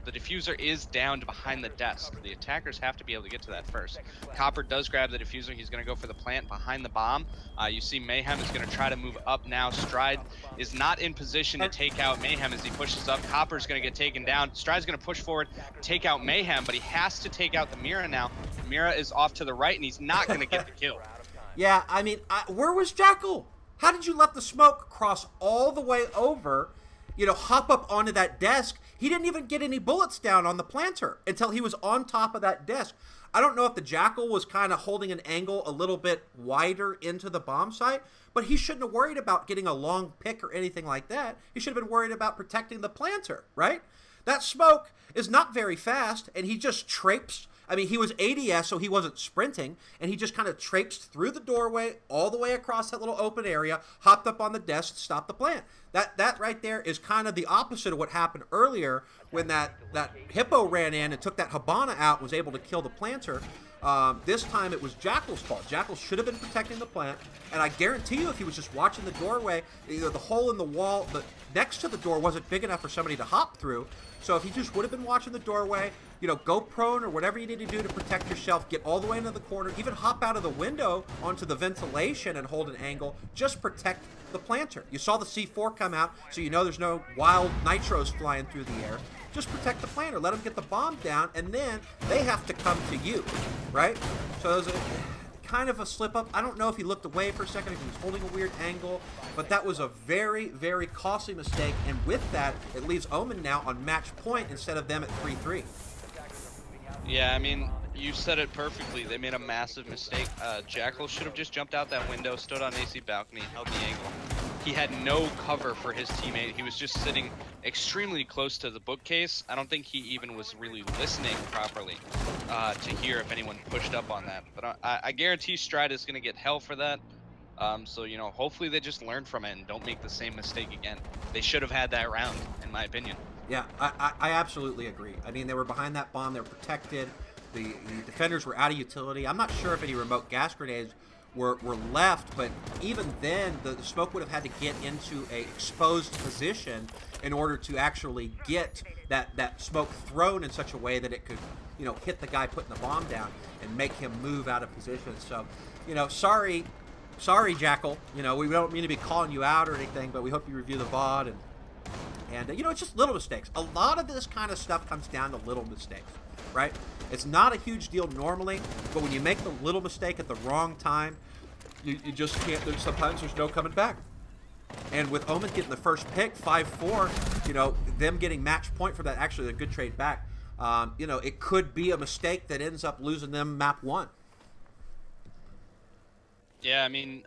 [SPEAKER 3] the diffuser is down to behind the desk. The attackers have to be able to get to that first. Copper does grab the diffuser. He's going to go for the plant behind the bomb. You see Mayhem is going to try to move up now. Stride is not in position to take out Mayhem as he pushes up. Copper's going to get taken down. Stride's going to push forward, take out Mayhem, but he has to take out the Mira now. Mira is off to the right, and he's not going to get the kill.
[SPEAKER 2] Yeah, I mean, where was Jackal? How did you let the smoke cross all the way over, hop up onto that desk? He didn't even get any bullets down on the planter until he was on top of that desk. I don't know if the Jackal was kind of holding an angle a little bit wider into the bomb site, but he shouldn't have worried about getting a long pick or anything like that. He should have been worried about protecting the planter, right? That smoke is not very fast, and he just traipsed. I mean, he was ADS, so he wasn't sprinting, and he just kind of traipsed through the doorway all the way across that little open area, hopped up on the desk, stopped the plant. That right there is kind of the opposite of what happened earlier when that Hippo ran in and took that Hibana out, was able to kill the planter. This time it was Jackal's fault. Jackal should have been protecting the plant, and I guarantee you if he was just watching the doorway, the hole in the wall next to the door wasn't big enough for somebody to hop through. So if he just would have been watching the doorway, go prone or whatever you need to do to protect yourself, get all the way into the corner, even hop out of the window onto the ventilation and hold an angle, just protect the planter. You saw the C4 come out, so you know there's no wild nitros flying through the air. Just protect the planter, let them get the bomb down, and then they have to come to you, right? So it was kind of a slip up. I don't know if he looked away for a second, if he was holding a weird angle, but that was a very, very costly mistake, and with that, it leaves Omen now on match point instead of them at 3-3.
[SPEAKER 3] Yeah, I mean, you said it perfectly. They made a massive mistake. Jackal should have just jumped out that window, stood on AC balcony, held the angle. He had no cover for his teammate. He was just sitting extremely close to the bookcase. I don't think he even was really listening properly to hear if anyone pushed up on that. But I guarantee Stride is going to get hell for that. So, hopefully they just learn from it and don't make the same mistake again. They should have had that round, in my opinion.
[SPEAKER 2] Yeah, I absolutely agree. I mean, they were behind that bomb. They were protected. The defenders were out of utility. I'm not sure if any remote gas grenades were left, but even then, the smoke would have had to get into a exposed position in order to actually get that smoke thrown in such a way that it could, hit the guy putting the bomb down and make him move out of position. So, sorry, Jackal. We don't mean to be calling you out or anything, but we hope you review the VOD and it's just little mistakes. A lot of this kind of stuff comes down to little mistakes, right? It's not a huge deal normally, but when you make the little mistake at the wrong time, you just can't. Sometimes there's no coming back. And with Omen getting the first pick, 5-4, them getting match point for that, actually a good trade back. It could be a mistake that ends up losing them map 1.
[SPEAKER 3] Yeah, I mean,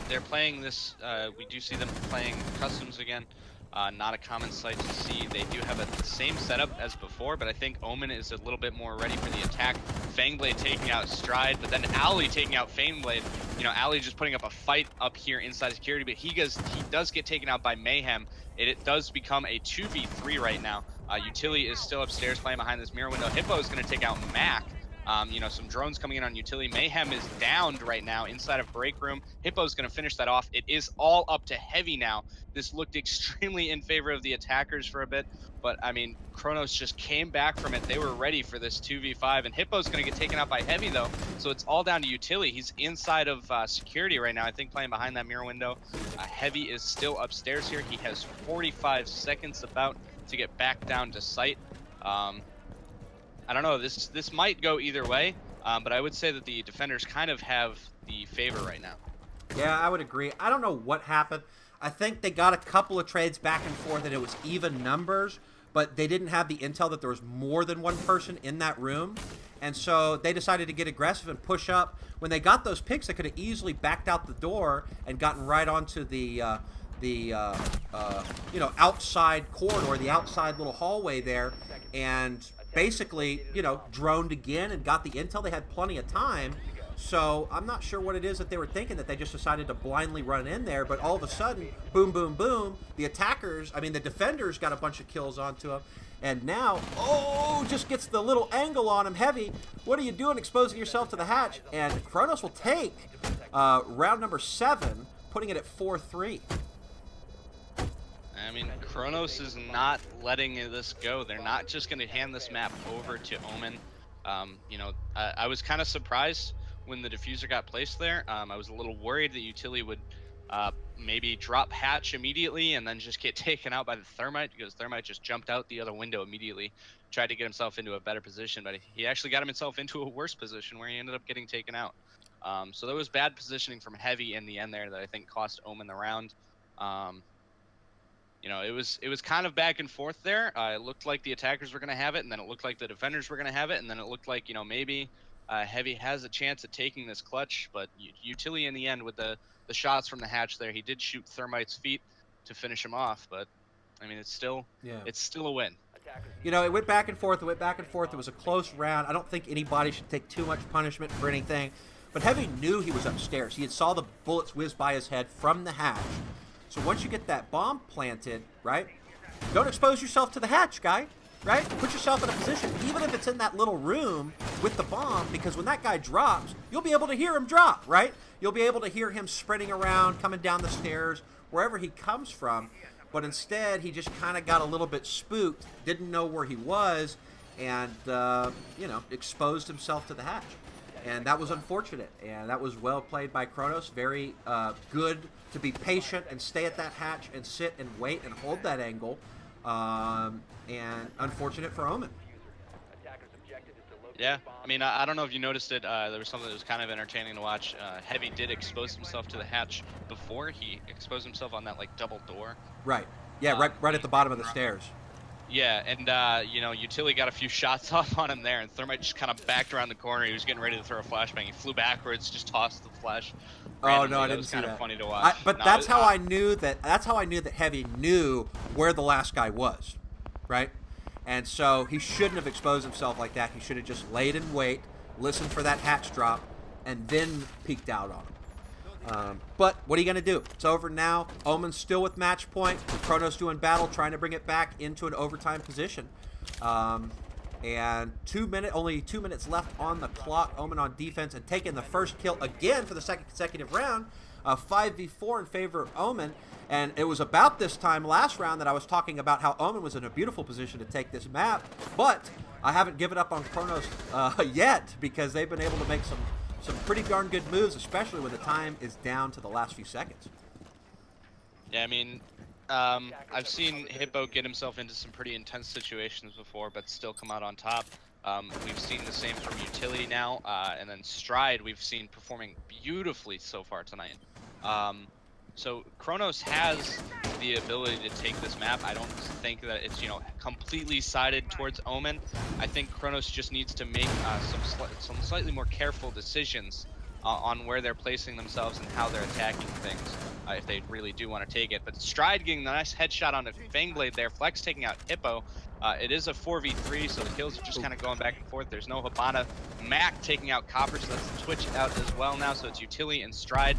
[SPEAKER 3] they're playing this. We do see them playing customs again. Not a common sight to see. They do have the same setup as before, but I think Omen is a little bit more ready for the attack. Fangblade taking out Stride, but then Ali taking out Fangblade. Ali just putting up a fight up here inside security, but he does get taken out by Mayhem. It does become a 2v3 right now. Utility is still upstairs playing behind this mirror window. Hippo is going to take out Mac. Some drones coming in on utility. Mayhem is downed right now inside of break room. Hippo's going to finish that off. It is all up to Heavy now. This looked extremely in favor of the attackers for a bit, but I mean, Chronos just came back from it. They were ready for this 2v5, and Hippo's going to get taken out by Heavy though, so it's all down to utility. He's inside of security right now, I think, playing behind that mirror window. Heavy is still upstairs here. He has 45 seconds about to get back down to site. I don't know, this might go either way, but I would say that the defenders kind of have the favor right now.
[SPEAKER 2] Yeah, I would agree. I don't know what happened. I think they got a couple of trades back and forth and it was even numbers, but they didn't have the intel that there was more than one person in that room. And so they decided to get aggressive and push up. When they got those picks, they could have easily backed out the door and gotten right onto the outside corridor, the outside little hallway there, and basically, droned again and got the intel. They had plenty of time. So I'm not sure what it is that they were thinking, that they just decided to blindly run in there. But all of a sudden, boom, boom, boom, the defenders got a bunch of kills onto them. And now, just gets the little angle on him. Heavy, what are you doing exposing yourself to the hatch? And Chronos will take round number 7, putting it at 4-3.
[SPEAKER 3] I mean, Chronos is not letting this go. They're not just going to hand this map over to Omen. I was kind of surprised when the diffuser got placed there. I was a little worried that utility would maybe drop hatch immediately and then just get taken out by the thermite, because thermite just jumped out the other window immediately, tried to get himself into a better position, but he actually got himself into a worse position where he ended up getting taken out. So there was bad positioning from Heavy in the end there that I think cost Omen the round. It was kind of back and forth there. It looked like the attackers were going to have it, and then it looked like the defenders were going to have it, and then it looked like, maybe Heavy has a chance at taking this clutch, but utility in the end with the shots from the hatch there, he did shoot Thermite's feet to finish him off, but I mean, it's still a win.
[SPEAKER 2] It went back and forth. It was a close round. I don't think anybody should take too much punishment for anything, but Heavy knew he was upstairs. He had saw the bullets whiz by his head from the hatch. So once you get that bomb planted, right, don't expose yourself to the hatch, guy. right? Put yourself in a position, even if it's in that little room with the bomb, because when that guy drops, you'll be able to hear him drop, right? You'll be able to hear him sprinting around, coming down the stairs, wherever he comes from. But instead, he just kind of got a little bit spooked, didn't know where he was, and, exposed himself to the hatch. And that was unfortunate, and that was well played by Chronos. Very good to be patient and stay at that hatch and sit and wait and hold that angle. And unfortunate for Omen.
[SPEAKER 3] Yeah, I mean, I don't know if you noticed it. There was something that was kind of entertaining to watch. Heavy did expose himself to the hatch before he exposed himself on that, like, double door.
[SPEAKER 2] Right. Yeah, right at the bottom of the stairs.
[SPEAKER 3] Yeah, and, Utility got a few shots off on him there, and Thermite just kind of backed around the corner. He was getting ready to throw a flashbang. He flew backwards, just tossed the flash.
[SPEAKER 2] Oh, no, I didn't see that.
[SPEAKER 3] That was kind of funny to watch.
[SPEAKER 2] But that's how I knew that Heavy knew where the last guy was, right? And so he shouldn't have exposed himself like that. He should have just laid in wait, listened for that hatch drop, and then peeked out on him. But what are you going to do? It's over now. Omen's still with match point. Chronos doing battle, trying to bring it back into an overtime position. And only 2 minutes left on the clock. Omen on defense and taking the first kill again for the second consecutive round. 5v4 in favor of Omen. And it was about this time last round that I was talking about how Omen was in a beautiful position to take this map. But I haven't given up on Chronos yet, because they've been able to make some pretty darn good moves, especially when the time is down to the last few seconds.
[SPEAKER 3] Yeah, I mean, I've seen Hippo get himself into some pretty intense situations before, but still come out on top. We've seen the same from Utility now, and then Stride we've seen performing beautifully so far tonight. So Chronos has the ability to take this map. I don't think that it's, completely sided towards Omen. I think Chronos just needs to make some slightly more careful decisions on where they're placing themselves and how they're attacking things, if they really do want to take it. But Stride getting the nice headshot on the Fangblade there. Flex taking out Hippo. It is a 4v3, so the kills are just kind of going back and forth. There's no Hibana. Mac taking out Copper, so that's Twitch out as well now. So it's Utility and Stride.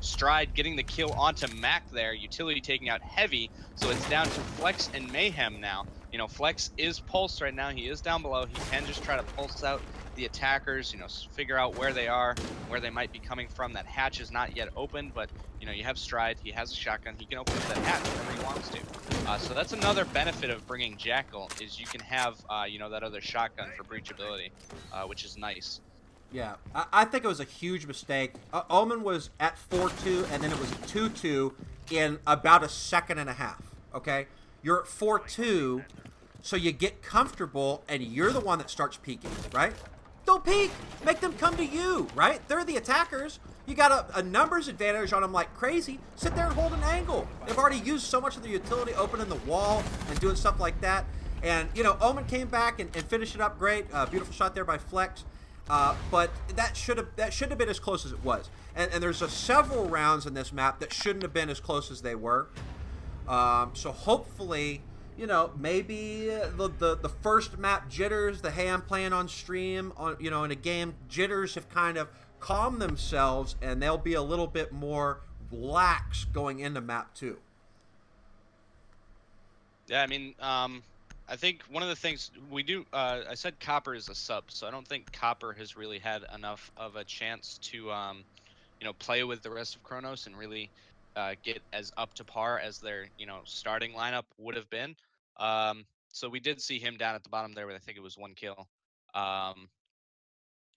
[SPEAKER 3] Stride getting the kill onto Mac there. Utility taking out Heavy, so it's down to Flex and Mayhem now. Flex is pulsed right now. He is down below. He can just try to pulse out the attackers, figure out where they are, where they might be coming from. That hatch is not yet opened, but you have Stride. He has a shotgun. He can open up that hatch whenever he wants to. So that's another benefit of bringing Jackal, is you can have that other shotgun for breachability, which is nice.
[SPEAKER 2] Yeah, I think it was a huge mistake. Omen was at 4-2, and then it was 2-2 in about a second and a half, okay? You're at 4-2, so you get comfortable, and you're the one that starts peeking, right? Don't peek! Make them come to you, right? They're the attackers. You got a numbers advantage on them like crazy. Sit there and hold an angle. They've already used so much of their utility, opening the wall and doing stuff like that. And, Omen came back and finished it up great. Beautiful shot there by Flex. But that should have been as close as it was. And there's several rounds in this map that shouldn't have been as close as they were. So hopefully, maybe the first map jitters, the hey, I'm playing on stream, in a game, jitters have kind of calmed themselves, and they'll be a little bit more lax going into map 2.
[SPEAKER 3] Yeah, I mean, I think one of the things we do, I said Copper is a sub, so I don't think Copper has really had enough of a chance to, play with the rest of Chronos and really get as up to par as their, starting lineup would have been. So we did see him down at the bottom there with, I think it was 1 kill.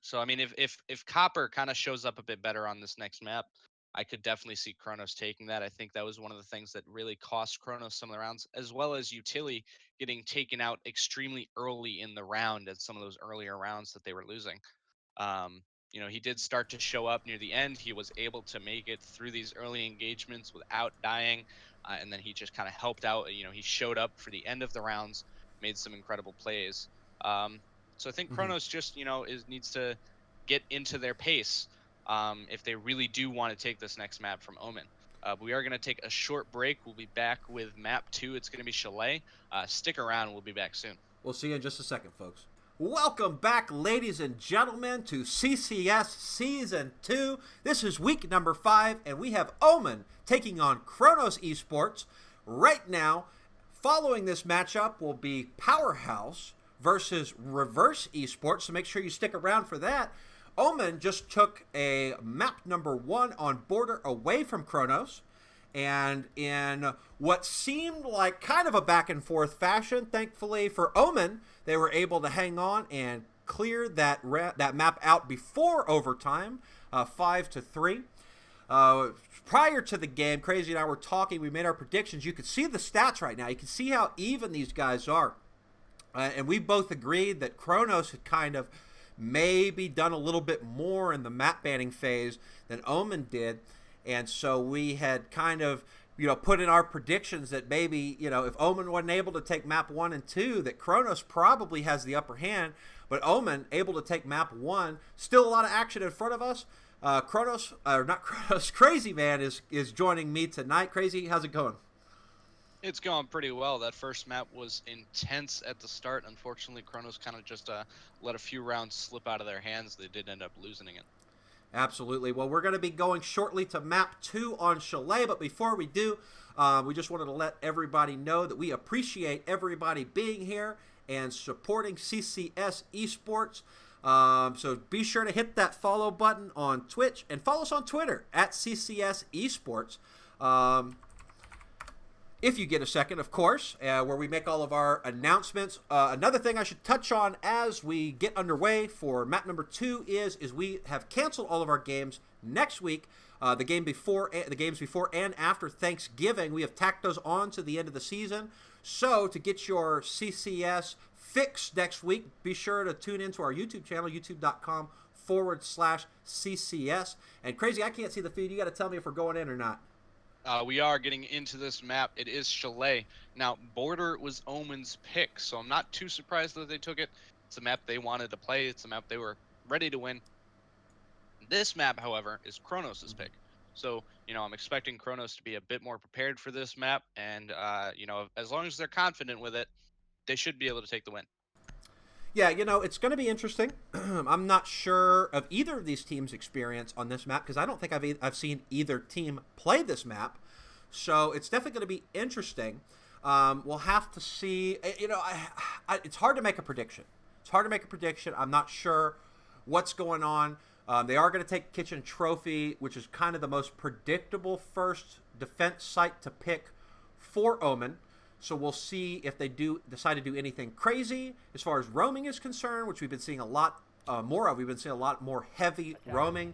[SPEAKER 3] So I mean, if Copper kind of shows up a bit better on this next map, I could definitely see Chronos taking that. I think that was one of the things that really cost Chronos some of the rounds, as well as Utility getting taken out extremely early in the round at some of those earlier rounds that they were losing. He did start to show up near the end. He was able to make it through these early engagements without dying, and then he just kind of helped out. He showed up for the end of the rounds, made some incredible plays. So I think Chronos just, needs to get into their pace if they really do want to take this next map from Omen. We are going to take a short break. We'll be back with map 2. It's going to be Chalet. Stick around. We'll be back soon.
[SPEAKER 2] We'll see you in just a second, folks. Welcome back, ladies and gentlemen, to CCS Season 2. This is week number 5, and we have Omen taking on Chronos Esports right now. following this matchup will be Powerhouse versus Reverse Esports, so make sure you stick around for that. Omen just took a map number 1 on Border away from Chronos, and in what seemed like kind of a back and forth fashion, thankfully for Omen, they were able to hang on and clear that map out before overtime, 5-3. Prior to the game, Crazy and I were talking, we made our predictions. You could see the stats right now. You can see how even these guys are. And we both agreed that Chronos had kind of maybe done a little bit more in the map banning phase than Omen did. And so we had kind of, put in our predictions that maybe, if Omen wasn't able to take map 1 and 2, that Chronos probably has the upper hand. But Omen able to take map 1, still a lot of action in front of us. Crazy Man is joining me tonight. Crazy, how's it going?
[SPEAKER 3] It's going pretty well. That first map was intense at the start. Unfortunately, Chronos kind of just let a few rounds slip out of their hands. They did end up losing it.
[SPEAKER 2] Absolutely. Well, we're going to be going shortly to map 2 on Chalet, but before we do, we just wanted to let everybody know that we appreciate everybody being here and supporting CCS Esports. So be sure to hit that follow button on Twitch and follow us on Twitter at CCS Esports. If you get a second, of course, where we make all of our announcements. Another thing I should touch on as we get underway for map number 2 is we have canceled all of our games next week. The games before and after Thanksgiving, we have tacked those on to the end of the season. So to get your CCS fix next week, be sure to tune into our YouTube channel, youtube.com/CCS. And Crazy, I can't see the feed. You got to tell me if we're going in or not.
[SPEAKER 3] We are getting into this map. It is Chalet. Now, Border was Omen's pick, so I'm not too surprised that they took it. It's a map they wanted to play. It's a map they were ready to win. This map, however, is Chronos' pick. So, I'm expecting Chronos to be a bit more prepared for this map, and, as long as they're confident with it, they should be able to take the win.
[SPEAKER 2] Yeah, it's going to be interesting. I'm not sure of either of these teams' experience on this map because I don't think I've seen either team play this map. So it's definitely going to be interesting. We'll have to see. It's hard to make a prediction. I'm not sure what's going on. They are going to take Kitchen Trophy, which is kind of the most predictable first defense site to pick for Omen. So we'll see if they decide to do anything crazy as far as roaming is concerned, which we've been seeing a lot more of. We've been seeing a lot more heavy roaming.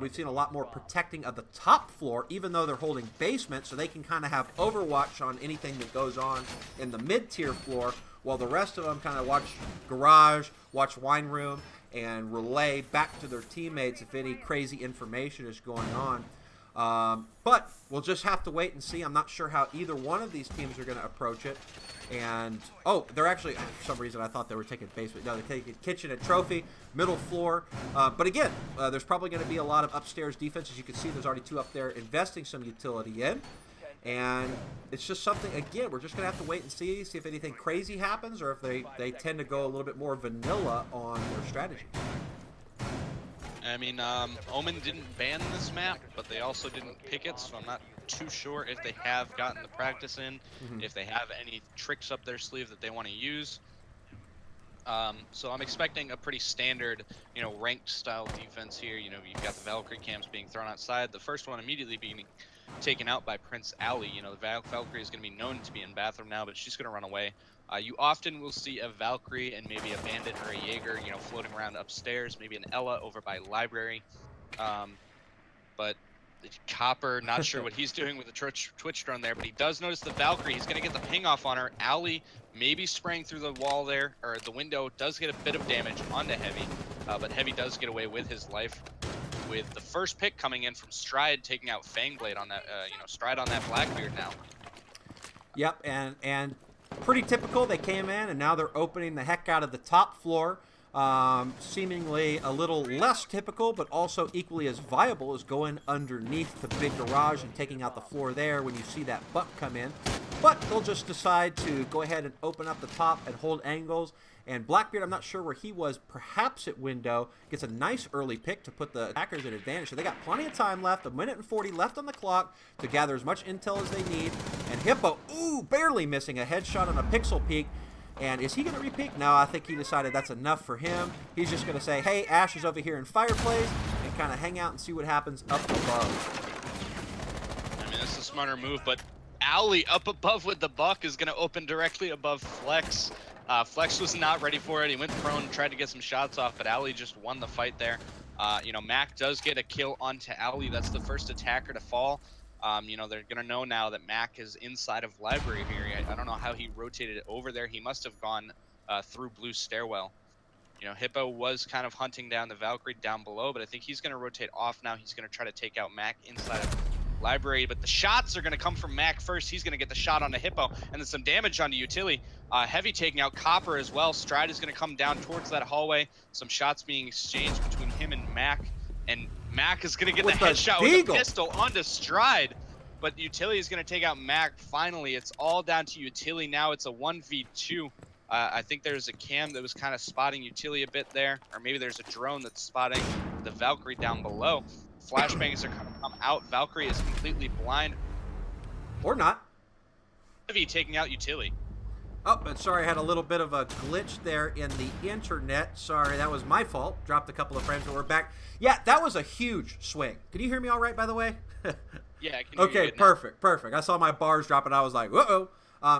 [SPEAKER 2] We've seen a lot more protecting of the top floor, even though they're holding basement, so they can kind of have overwatch on anything that goes on in the mid-tier floor, while the rest of them kind of watch garage, watch wine room, and relay back to their teammates if any crazy information is going on. But we'll just have to wait and see. I'm not sure how either one of these teams are going to approach it. And, they're actually, for some reason, I thought they were taking basement. No, they're taking kitchen and trophy, middle floor. But again, there's probably going to be a lot of upstairs defense. As you can see, there's already 2 up there investing some utility in. And it's just something, again, we're just going to have to wait and see if anything crazy happens or if they tend to go a little bit more vanilla on their strategy.
[SPEAKER 3] I mean, Omen didn't ban this map, but they also didn't pick it, so I'm not too sure if they have gotten the practice in, if they have any tricks up their sleeve that they want to use. So I'm expecting a pretty standard, ranked style defense here. You've got the Valkyrie camps being thrown outside. The first one immediately being taken out by Prince Ali. The Valkyrie is going to be known to be in bathroom now, but she's going to run away. You often will see a Valkyrie and maybe a Bandit or a Jaeger, floating around upstairs, maybe an Ella over by Library. But Copper, not sure what he's doing with the Twitch drone there, but he does notice the Valkyrie. He's going to get the ping off on her. Ali maybe spraying through the wall there, or the window, does get a bit of damage onto Heavy, but Heavy does get away with his life. With the first pick coming in from Stride, taking out Fangblade on that, Stride on that Blackbeard now.
[SPEAKER 2] Yep, and pretty typical. They came in, and now they're opening the heck out of the top floor. Seemingly a little less typical, but also equally as viable as going underneath the big garage and taking out the floor there when you see that buck come in. But they'll just decide to go ahead and open up the top and hold angles. And Blackbeard, I'm not sure where he was, perhaps at window, gets a nice early pick to put the attackers at advantage. So they got plenty of time left, 1:40 left on the clock to gather as much intel as they need. And Hippo, barely missing a headshot on a pixel peek. And is he going to re-peek? No, I think he decided that's enough for him. He's just going to say, hey, Ash is over here in Fireplace, and kind of hang out and see what happens up above.
[SPEAKER 3] I mean, this is a smarter move, but Owly up above with the buck is going to open directly above Flex. Flex was not ready for it. He went prone, tried to get some shots off, but Owly just won the fight there. You know, Mac does get a kill onto Owly. That's the first attacker to fall. You know, they're going to know now that Mac is inside of Library here. I don't know how he rotated it over there. He must have gone through Blue Stairwell. You know, Hippo was kind of hunting down the Valkyrie down below, but I think he's going to rotate off now. He's going to try to take out Mac inside of Library, but the shots are going to come from Mac first. He's going to get the shot onto Hippo, and then some damage onto Utility. Heavy taking out Copper as well. Stride is going to come down towards that hallway. Some shots being exchanged between him and Mac. And Mac is going to get the headshot with a pistol onto Stride. But Utility is going to take out Mac. Finally, it's all down to Utility now. It's a 1v2. I think there's a cam that was kind of spotting Utility a bit there. Or maybe there's a drone that's spotting the Valkyrie down below. Flashbangs are going to come out. Valkyrie is completely blind.
[SPEAKER 2] Or not.
[SPEAKER 3] Heavy taking out Utility.
[SPEAKER 2] Oh, but sorry, I had a little bit of a glitch there in the internet. Sorry, that was my fault. Dropped a couple of frames, but we're back. Yeah, that was a huge swing. Can you hear me all right, by the way?
[SPEAKER 3] Yeah, I can hear you
[SPEAKER 2] okay,
[SPEAKER 3] good now.
[SPEAKER 2] perfect. I saw my bars drop, and I was like, uh-oh.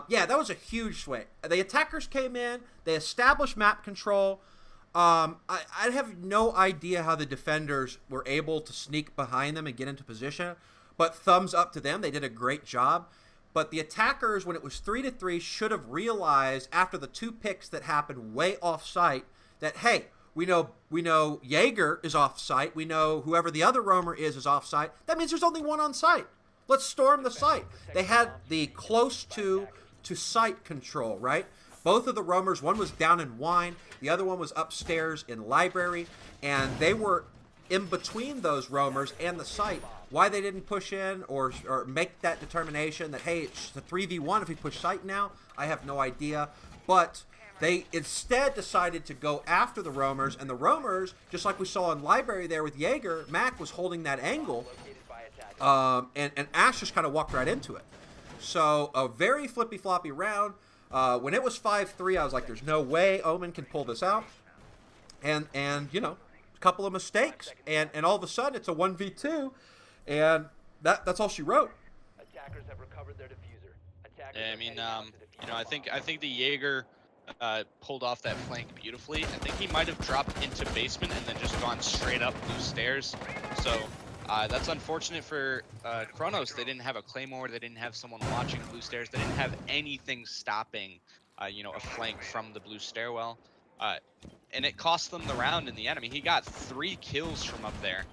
[SPEAKER 2] Yeah, that was a huge swing. The attackers came in. They established map control. I have no idea how the defenders were able to sneak behind them and get into position, but thumbs up to them. They did a great job. But the attackers, when it was 3-3, should have realized after the two picks that happened way off site that, hey, we know Jaeger is off site. We know whoever the other roamer is off site. That means there's only one on site. Let's storm the site. They had the close to site control, right? Both of the roamers, one was down in Wine, the other one was upstairs in Library, and they were in between those roamers and the site. Why they didn't push in or make that determination that, hey, it's a 3v1 if we push site now, I have no idea. But they instead decided to go after the roamers, and the roamers, just like we saw in Library there with Jaeger, Mac was holding that angle, and Ash just kind of walked right into it. So a very flippy-floppy round. When it was 5-3, I was like, there's no way Omen can pull this out. And you know, a couple of mistakes, and all of a sudden it's a 1v2, and that's all she wrote.
[SPEAKER 4] Attackers have recovered their diffuser.
[SPEAKER 3] Yeah, I mean, you know, I think the Jaeger pulled off that flank beautifully. I think he might have dropped into basement and then just gone straight up Blue Stairs. So that's unfortunate for Chronos. They didn't have a Claymore. They didn't have someone watching Blue Stairs. They didn't have anything stopping, you know, a flank from the Blue Stairwell. And it cost them the round in the end. I mean, he got 3 kills from up there.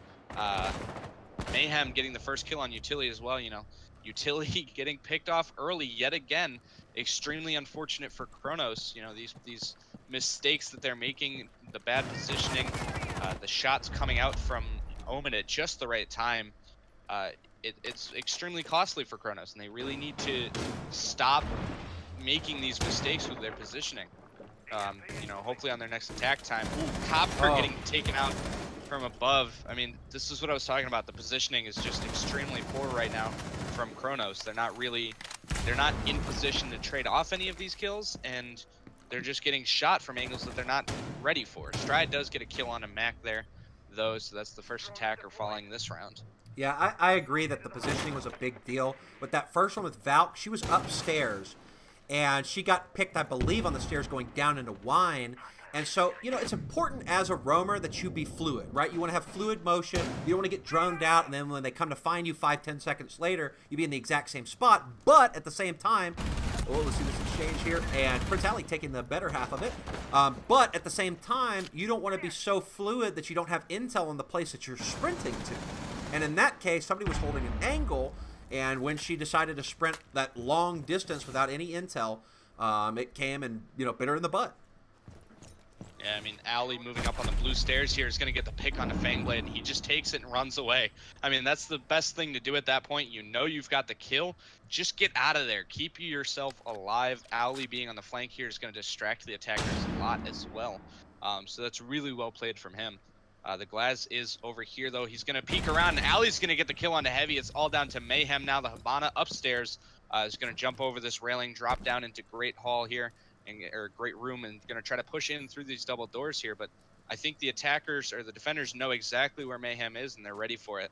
[SPEAKER 3] Mayhem getting the first kill on Utility as well, you know. Utility getting picked off early yet again. Extremely unfortunate for Chronos. You know, these mistakes that they're making, the bad positioning, the shots coming out from Omen at just the right time. It's extremely costly for Chronos, and they really need to stop making these mistakes with their positioning. You know, hopefully on their next attack time. Ooh, Copper getting taken out from above. I mean, this is what I was talking about. The positioning is just extremely poor right now from Chronos. They're not in position to trade off any of these kills, and they're just getting shot from angles that they're not ready for. Stride does get a kill on a Mac there, though, so that's the first attacker falling this round.
[SPEAKER 2] Yeah, I agree that the positioning was a big deal. But that first one with Valk, she was upstairs, and she got picked, I believe, on the stairs going down into Wine. And so, you know, it's important as a roamer that you be fluid, right? You want to have fluid motion. You don't want to get droned out, and then when they come to find you 5-10 seconds later, you be in the exact same spot. But at the same time, let's see this exchange here, and Prince Ali taking the better half of it. But at the same time, you don't want to be so fluid that you don't have intel on the place that you're sprinting to. And in that case, somebody was holding an angle, and when she decided to sprint that long distance without any intel, it came and, you know, bit her in the butt.
[SPEAKER 3] Yeah, I mean, Owly moving up on the blue stairs here is going to get the pick on the Fangblade, and he just takes it and runs away. I mean, that's the best thing to do at that point. You know you've got the kill. Just get out of there. Keep yourself alive. Owly being on the flank here is going to distract the attackers a lot as well. So that's really well played from him. The Glaz is over here, though. He's going to peek around, and Owly's going to get the kill on the Heavy. It's all down to Mayhem now. The Hibana upstairs is going to jump over this railing, drop down into Great Hall here. Or Great Room, and going to try to push in through these double doors here, but I think the attackers or the defenders know exactly where Mayhem is and they're ready for it.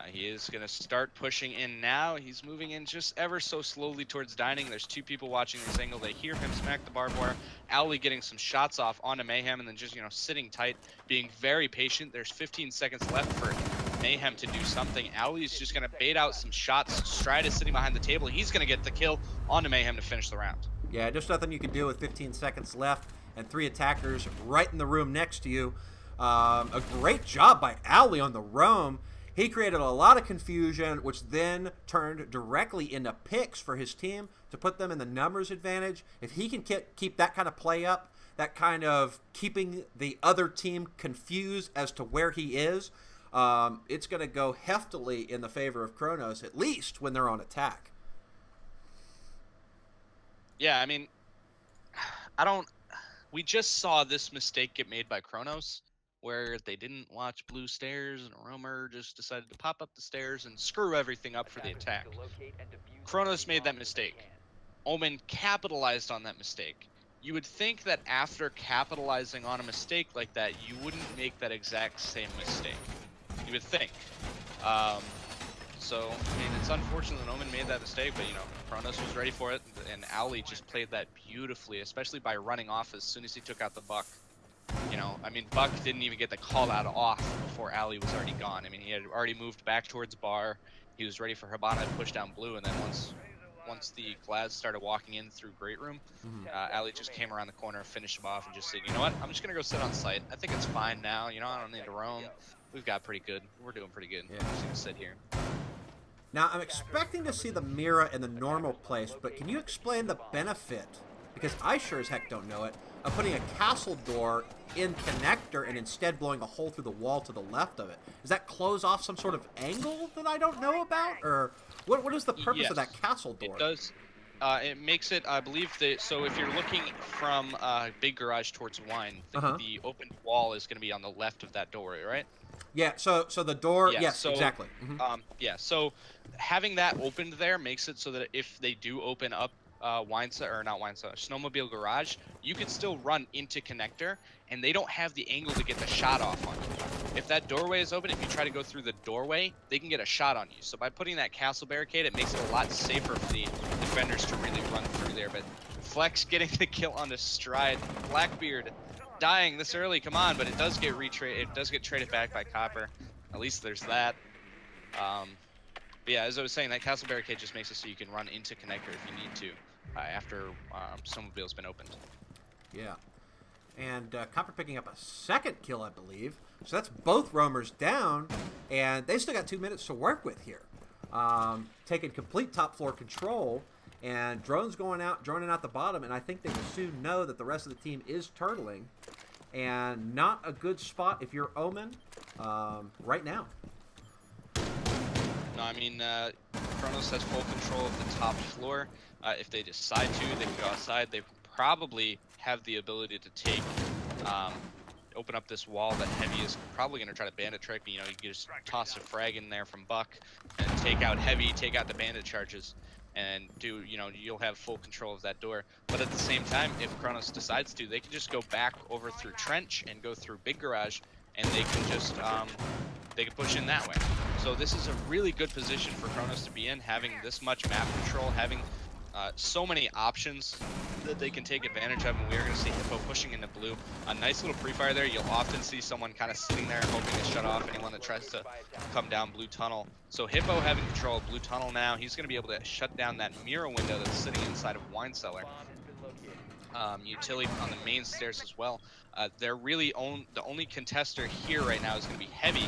[SPEAKER 3] He is going to start pushing in now. He's moving in just ever so slowly towards dining. There's two people watching this angle. They hear him smack the barbed wire. Owly getting some shots off onto Mayhem and then just, sitting tight, being very patient. There's 15 seconds left for Mayhem to do something. Owly's just going to bait out some shots. Stride is sitting behind the table. He's going to get the kill onto Mayhem to finish the round.
[SPEAKER 2] Yeah, there's nothing you can do with 15 seconds left and 3 attackers right in the room next to you. A great job by Owly on the roam. He created a lot of confusion, which then turned directly into picks for his team to put them in the numbers advantage. If he can keep that kind of play up, that kind of keeping the other team confused as to where he is, it's going to go heftily in the favor of Chronos, at least when they're on attack.
[SPEAKER 3] Yeah, I mean, we just saw this mistake get made by Chronos, where they didn't watch blue stairs and Roamer just decided to pop up the stairs and screw everything up for the attack. Chronos made that mistake. Omen capitalized on that mistake. You would think that after capitalizing on a mistake like that, you wouldn't make that exact same mistake. You would think. So, I mean, it's unfortunate that Omen made that mistake, but, Chronos was ready for it, and Owly just played that beautifully, especially by running off as soon as he took out the Buck. I mean, Buck didn't even get the call out off before Owly was already gone. I mean, he had already moved back towards Bar. He was ready for Hibana to push down blue, and then once the Glaz started walking in through Great Room, Owly just came around the corner, finished him off, and just said, you know what, I'm just going to go sit on site. I think it's fine now. I don't need to roam. We've got pretty good. We're doing pretty good.
[SPEAKER 2] Yeah.
[SPEAKER 3] I'm just going to sit here.
[SPEAKER 2] Now, I'm expecting to see the Mira in the normal place, but can you explain the benefit, because I sure as heck don't know it, of putting a castle door in connector and instead blowing a hole through the wall to the left of it? Does that close off some sort of angle that I don't know about? Or what is the purpose of that castle door?
[SPEAKER 3] It does. It makes it, I believe, so if you're looking from Big Garage towards Wine, the open wall is going to be on the left of that doorway, right?
[SPEAKER 2] Yeah, so the door, yes, exactly.
[SPEAKER 3] So having that opened there makes it so that if they do open up Snowmobile Garage, you can still run into connector, and they don't have the angle to get the shot off on you. If that doorway is open, if you try to go through the doorway, they can get a shot on you. So by putting that castle barricade, it makes it a lot safer for the defenders to really run through there. But Flex getting the kill on the Stride. Blackbeard dying this early, come on, but it does get traded back by Copper. At least there's that. But yeah, as I was saying, that castle barricade just makes it so you can run into connector if you need to after Snowmobile's been opened.
[SPEAKER 2] Yeah. And Copper picking up a second kill, I believe. So that's both roamers down, and they still got 2 minutes to work with here. Taking complete top floor control, and drones droning out the bottom, and I think they will soon know that the rest of the team is turtling, and not a good spot if you're Omen right now.
[SPEAKER 3] No, I mean, Chronos has full control of the top floor. If they decide to, they can go outside. They probably have the ability to take, open up this wall that Heavy is probably going to try to bandit trick. You can just toss a frag in there from Buck and take out Heavy, take out the bandit charges, and you'll have full control of that door. But at the same time, if Chronos decides to, they can just go back over through Trench and go through Big Garage, and they can just, they can push in that way. So this is a really good position for Chronos to be in, having this much map control, having so many options that they can take advantage of, and we are going to see Hippo pushing into blue. A nice little pre-fire there. You'll often see someone kind of sitting there hoping to shut off anyone that tries to come down blue tunnel. So Hippo having control of blue tunnel now, he's going to be able to shut down that mirror window that's sitting inside of Wine Cellar. Utility on the main stairs as well. They're really the only contester here right now is going to be Heavy.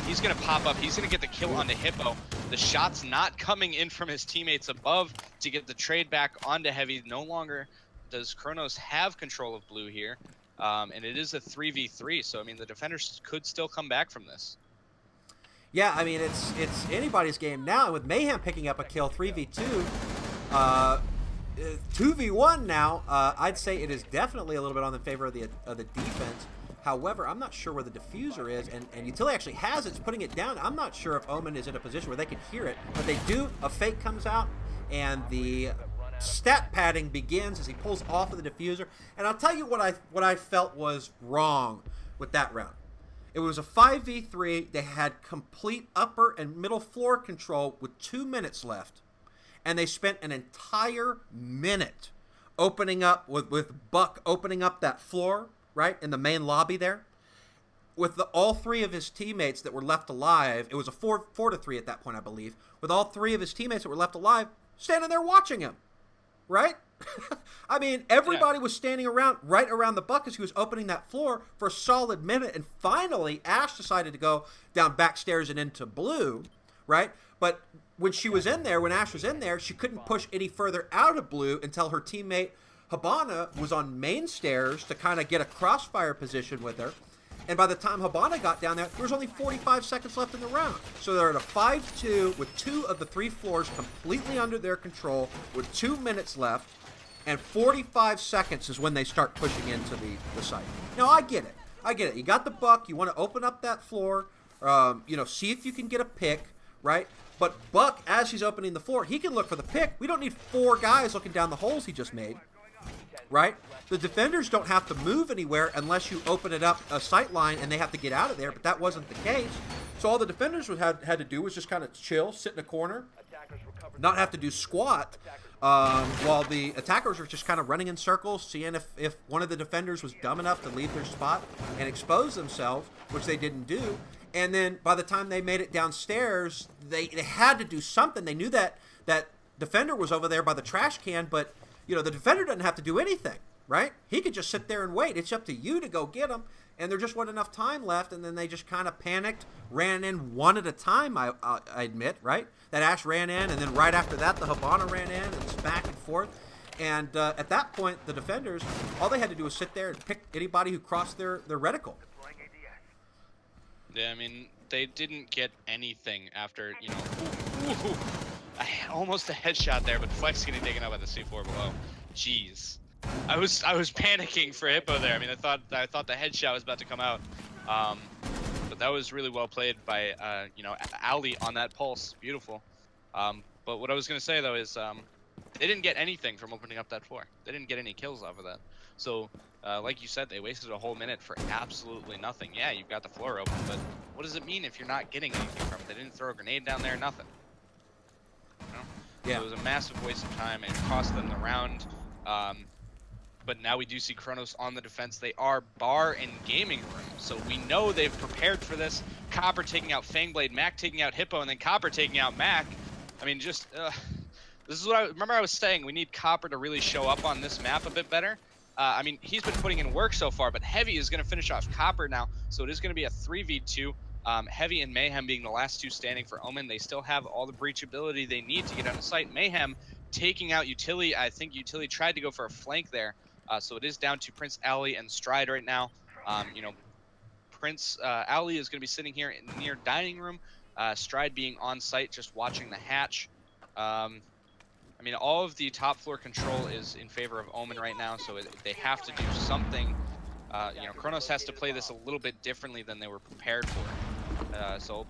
[SPEAKER 3] He's going to pop up. He's going to get the kill onto Hippo. The shot's not coming in from his teammates above to get the trade back onto Heavy. No longer does Chronos have control of blue here? And it is a 3v3, so I mean the defenders could still come back from this.
[SPEAKER 2] Yeah, I mean it's anybody's game now. With Mayhem picking up a kill, 3v2, 2v1 now. I'd say it is definitely a little bit on the favor of the defense. However, I'm not sure where the diffuser is, and Utility actually has it. It's putting it down. I'm not sure if Omen is in a position where they can hear it, but they do. A fake comes out, and the stat padding begins as he pulls off of the diffuser. And I'll tell you what I felt was wrong with that round. It was a 5v3. They had complete upper and middle floor control with 2 minutes left, and they spent an entire minute opening up with Buck opening up that floor. Right, in the main lobby there, with all three of his teammates that were left alive. It was a 4-3 at that point, I believe. With all three of his teammates that were left alive, standing there watching him, right? I mean, everybody was standing right around the Buck as he was opening that floor for a solid minute, and finally, Ash decided to go down backstairs and into blue, right? But when she was in there, when Ash was in there, she couldn't push any further out of blue until her teammate Habana was on main stairs to kind of get a crossfire position with her. And by the time Habana got down there was only 45 seconds left in the round. So they're at a 5-2 with 2 of the 3 floors completely under their control with 2 minutes left. And 45 seconds is when they start pushing into the site. Now, I get it. You got the Buck. You want to open up that floor, see if you can get a pick, right? But Buck, as he's opening the floor, he can look for the pick. We don't need 4 guys looking down the holes he just made. Right? The defenders don't have to move anywhere unless you open it up a sight line and they have to get out of there, but that wasn't the case. So all the defenders had to do was just kind of chill, sit in a corner, not have to do squat, while the attackers were just kind of running in circles, seeing if one of the defenders was dumb enough to leave their spot and expose themselves, which they didn't do. And then by the time they made it downstairs, they had to do something. They knew that defender was over there by the trash can, but the defender doesn't have to do anything, right? He could just sit there and wait. It's up to you to go get him, and there just wasn't enough time left, and then they just kind of panicked, ran in one at a time, I admit, right? That Ash ran in, and then right after that, the Habana ran in, and it's back and forth. And at that point, the defenders, all they had to do was sit there and pick anybody who crossed their reticle.
[SPEAKER 3] Yeah, I mean, they didn't get anything after, almost a headshot there, but Flex getting taken out by the C4 below. Jeez, I was panicking for Hippo there. I mean, I thought the headshot was about to come out, but that was really well played by Ali on that pulse. Beautiful. But what I was gonna say though is they didn't get anything from opening up that floor. They didn't get any kills off of that. So like you said, they wasted a whole minute for absolutely nothing. Yeah, you've got the floor open, but what does it mean if you're not getting anything from it? They didn't throw a grenade down there, nothing.
[SPEAKER 2] Yeah.
[SPEAKER 3] So it was a massive waste of time. It cost them the round. But now we do see Chronos on the defense. They are bar and gaming room, so we know they've prepared for this. Copper taking out Fangblade, Mac taking out Hippo, and then Copper taking out Mac. I mean, just this is what I remember. I was saying we need Copper to really show up on this map a bit better. I mean, he's been putting in work so far, but Heavy is going to finish off Copper now, so it is going to be a 3v2. Heavy and Mayhem being the last 2 standing for Omen. They still have all the breachability they need to get on the site. Mayhem taking out Utility. I think Utility tried to go for a flank there. So it is down to Prince Ali and Stride right now. Prince Ali is going to be sitting here near dining room. Stride being on site, just watching the hatch. I mean, all of the top floor control is in favor of Omen right now, so they have to do something. Chronos has to play this a little bit differently than they were prepared for. So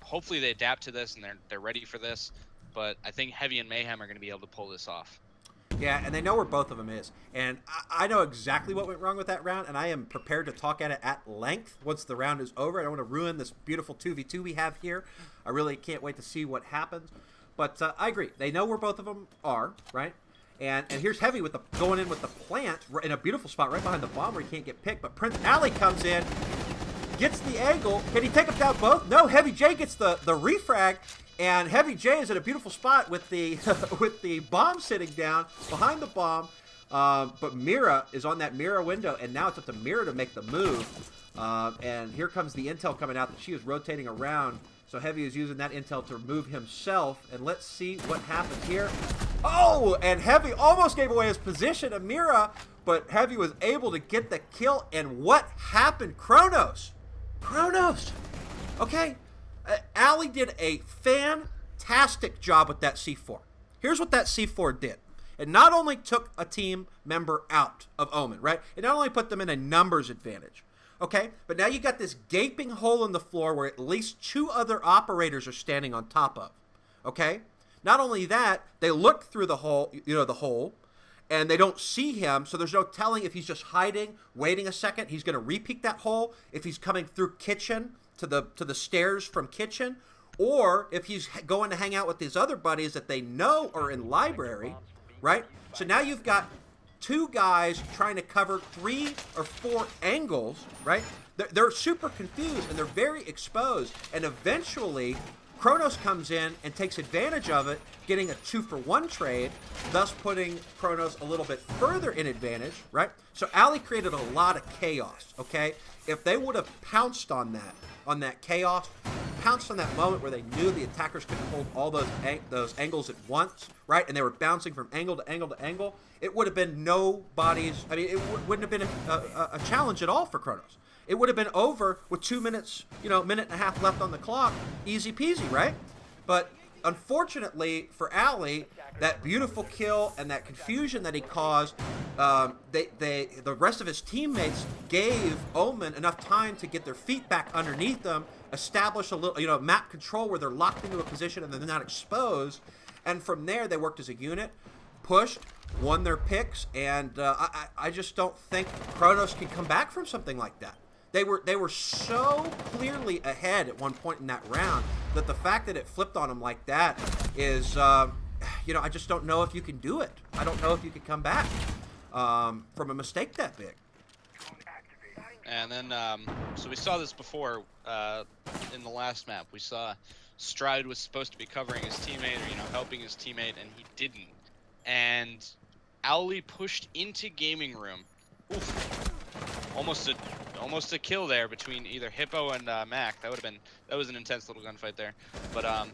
[SPEAKER 3] hopefully they adapt to this and they're ready for this. But I think Heavy and Mayhem are going to be able to pull this off.
[SPEAKER 2] Yeah, and they know where both of them is. And I know exactly what went wrong with that round, and I am prepared to talk at it at length once the round is over. I don't want to ruin this beautiful 2v2 we have here. I really can't wait to see what happens. But I agree. They know where both of them are, right? And here's Heavy with going in with the plant in a beautiful spot right behind the bomb where he can't get picked. But Prince Ali comes in, gets the angle. Can he take them down both? No, Heavy J gets the refrag. And Heavy J is at a beautiful spot with the with the bomb sitting down behind the bomb. But Mira is on that Mira window, and now it's up to Mira to make the move. And here comes the intel coming out that she is rotating around. So Heavy is using that intel to move himself. And let's see what happens here. Oh, and Heavy almost gave away his position to Mira, but Heavy was able to get the kill. And what happened? Chronos. Okay. Ali did a fantastic job with that C4. Here's what that C4 did. It not only took a team member out of Omen, right? It not only put them in a numbers advantage, okay? But now you got this gaping hole in the floor where at least 2 other operators are standing on top of, okay? Not only that, they look through the hole, and they don't see him, so there's no telling if he's just hiding, waiting a second, he's going to re-peek that hole, if he's coming through kitchen to the stairs from kitchen, or if he's going to hang out with his other buddies that they know are in library, right? So now you've got 2 guys trying to cover 3 or 4 angles, right? They're super confused and they're very exposed, and eventually Chronos comes in and takes advantage of it, getting a 2-for-1 trade, thus putting Chronos a little bit further in advantage, right? So Ali created a lot of chaos, okay? If they would have pounced on that chaos, pounced on that moment where they knew the attackers couldn't hold all those angles at once, right? And they were bouncing from angle to angle to angle, it would have been nobody's, I mean, it wouldn't have been a challenge at all for Chronos. It would have been over with 2 minutes, minute and a half left on the clock. Easy peasy, right? But unfortunately for Ali, that beautiful kill and that confusion that he caused, the rest of his teammates gave Omen enough time to get their feet back underneath them, establish a little, map control where they're locked into a position and they're not exposed. And from there, they worked as a unit, pushed, won their picks, and I just don't think Chronos can come back from something like that. They were so clearly ahead at one point in that round that the fact that it flipped on them like that is, I just don't know if you can do it. I don't know if you can come back from a mistake that big.
[SPEAKER 3] And then, so we saw this before in the last map. We saw Stride was supposed to be covering his teammate or, helping his teammate, and he didn't. And Owly pushed into gaming room. Oof. Almost a kill there between either Hippo and Mac. That was an intense little gunfight there. But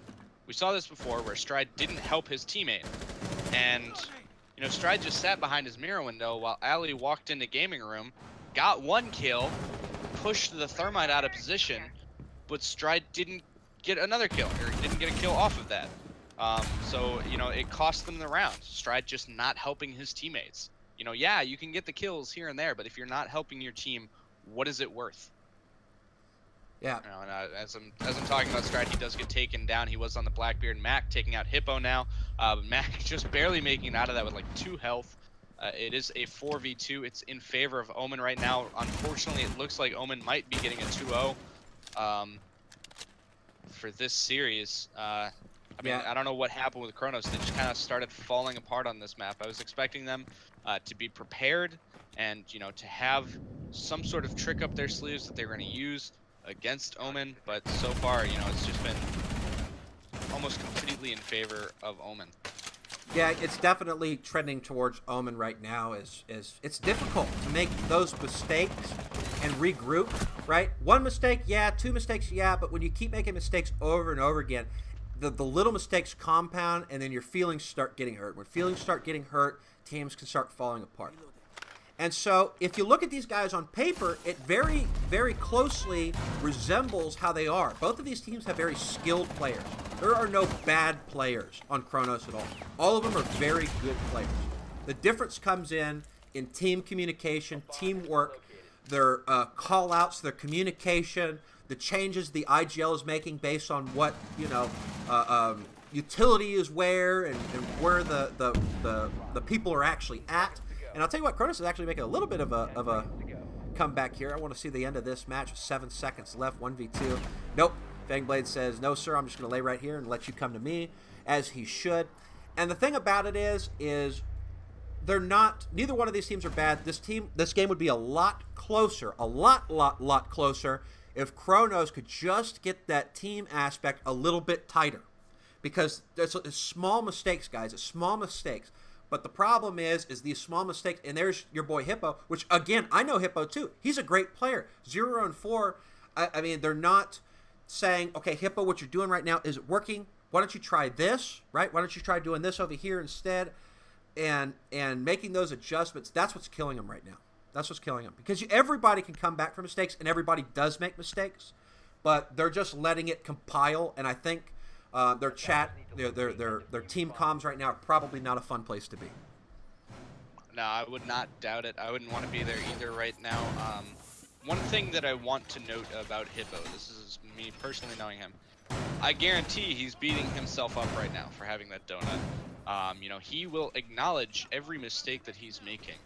[SPEAKER 3] we saw this before where Stride didn't help his teammate, and Stride just sat behind his mirror window while Ali walked into gaming room, got 1 kill, pushed the thermite out of position, but Stride didn't get another kill, or didn't get a kill off of that. So it cost them the round. Stride just not helping his teammates. Yeah, you can get the kills here and there, but if you're not helping your team, what is it worth?
[SPEAKER 2] Yeah.
[SPEAKER 3] And as I'm talking about Stride, he does get taken down. He was on the Blackbeard. Mac taking out Hippo now. Mac just barely making it out of that with like 2 health. It is a 4v2. It's in favor of Omen right now. Unfortunately, it looks like Omen might be getting a 2-0 for this series. I don't know what happened with Chronos. They just kind of started falling apart on this map. I was expecting them to be prepared and to have some sort of trick up their sleeves that they're going to use against Omen, but so far it's just been almost completely in favor of Omen.
[SPEAKER 2] Yeah, it's definitely trending towards Omen right now. It's difficult to make those mistakes and regroup, right? 1 mistake, yeah. 2 mistakes, yeah. But when you keep making mistakes over and over again, the little mistakes compound, and then your feelings start getting hurt. When feelings start getting hurt, teams can start falling apart. And so if you look at these guys on paper, it very, very closely resembles how they are. Both of these teams have very skilled players. There are no bad players on Chronos at all. All of them are very good players. The difference comes in team communication, teamwork, their call-outs, their communication, the changes the IGL is making based on what, utility is where and where the people are actually at. And I'll tell you what, Chronos is actually making a little bit of a comeback here. I want to see the end of this match with 7 seconds left, 1v2. Nope. Fangblade says, no, sir, I'm just going to lay right here and let you come to me, as he should. And the thing about it is they're not, neither one of these teams are bad. This game would be a lot closer, a lot closer if Chronos could just get that team aspect a little bit tighter. Because it's small mistakes, guys. It's small mistakes. But the problem is these small mistakes, and there's your boy Hippo, which, again, I know Hippo, too. He's a great player. 0 and 4, I mean, they're not saying, okay, Hippo, what you're doing right now is working. why don't you try this, right? Why don't you try doing this over here instead? And making those adjustments, that's what's killing them right now. That's what's killing them. Because everybody can come back from mistakes, and everybody does make mistakes, but they're just letting it compile. And I think their chat, their team comms right now are probably not a fun place to be.
[SPEAKER 3] No, I would not doubt it. I wouldn't want to be there either right now. One thing that I want to note about Hippo, this is me personally knowing him, I guarantee he's beating himself up right now for having that donut. You know, he will acknowledge every mistake that he's making.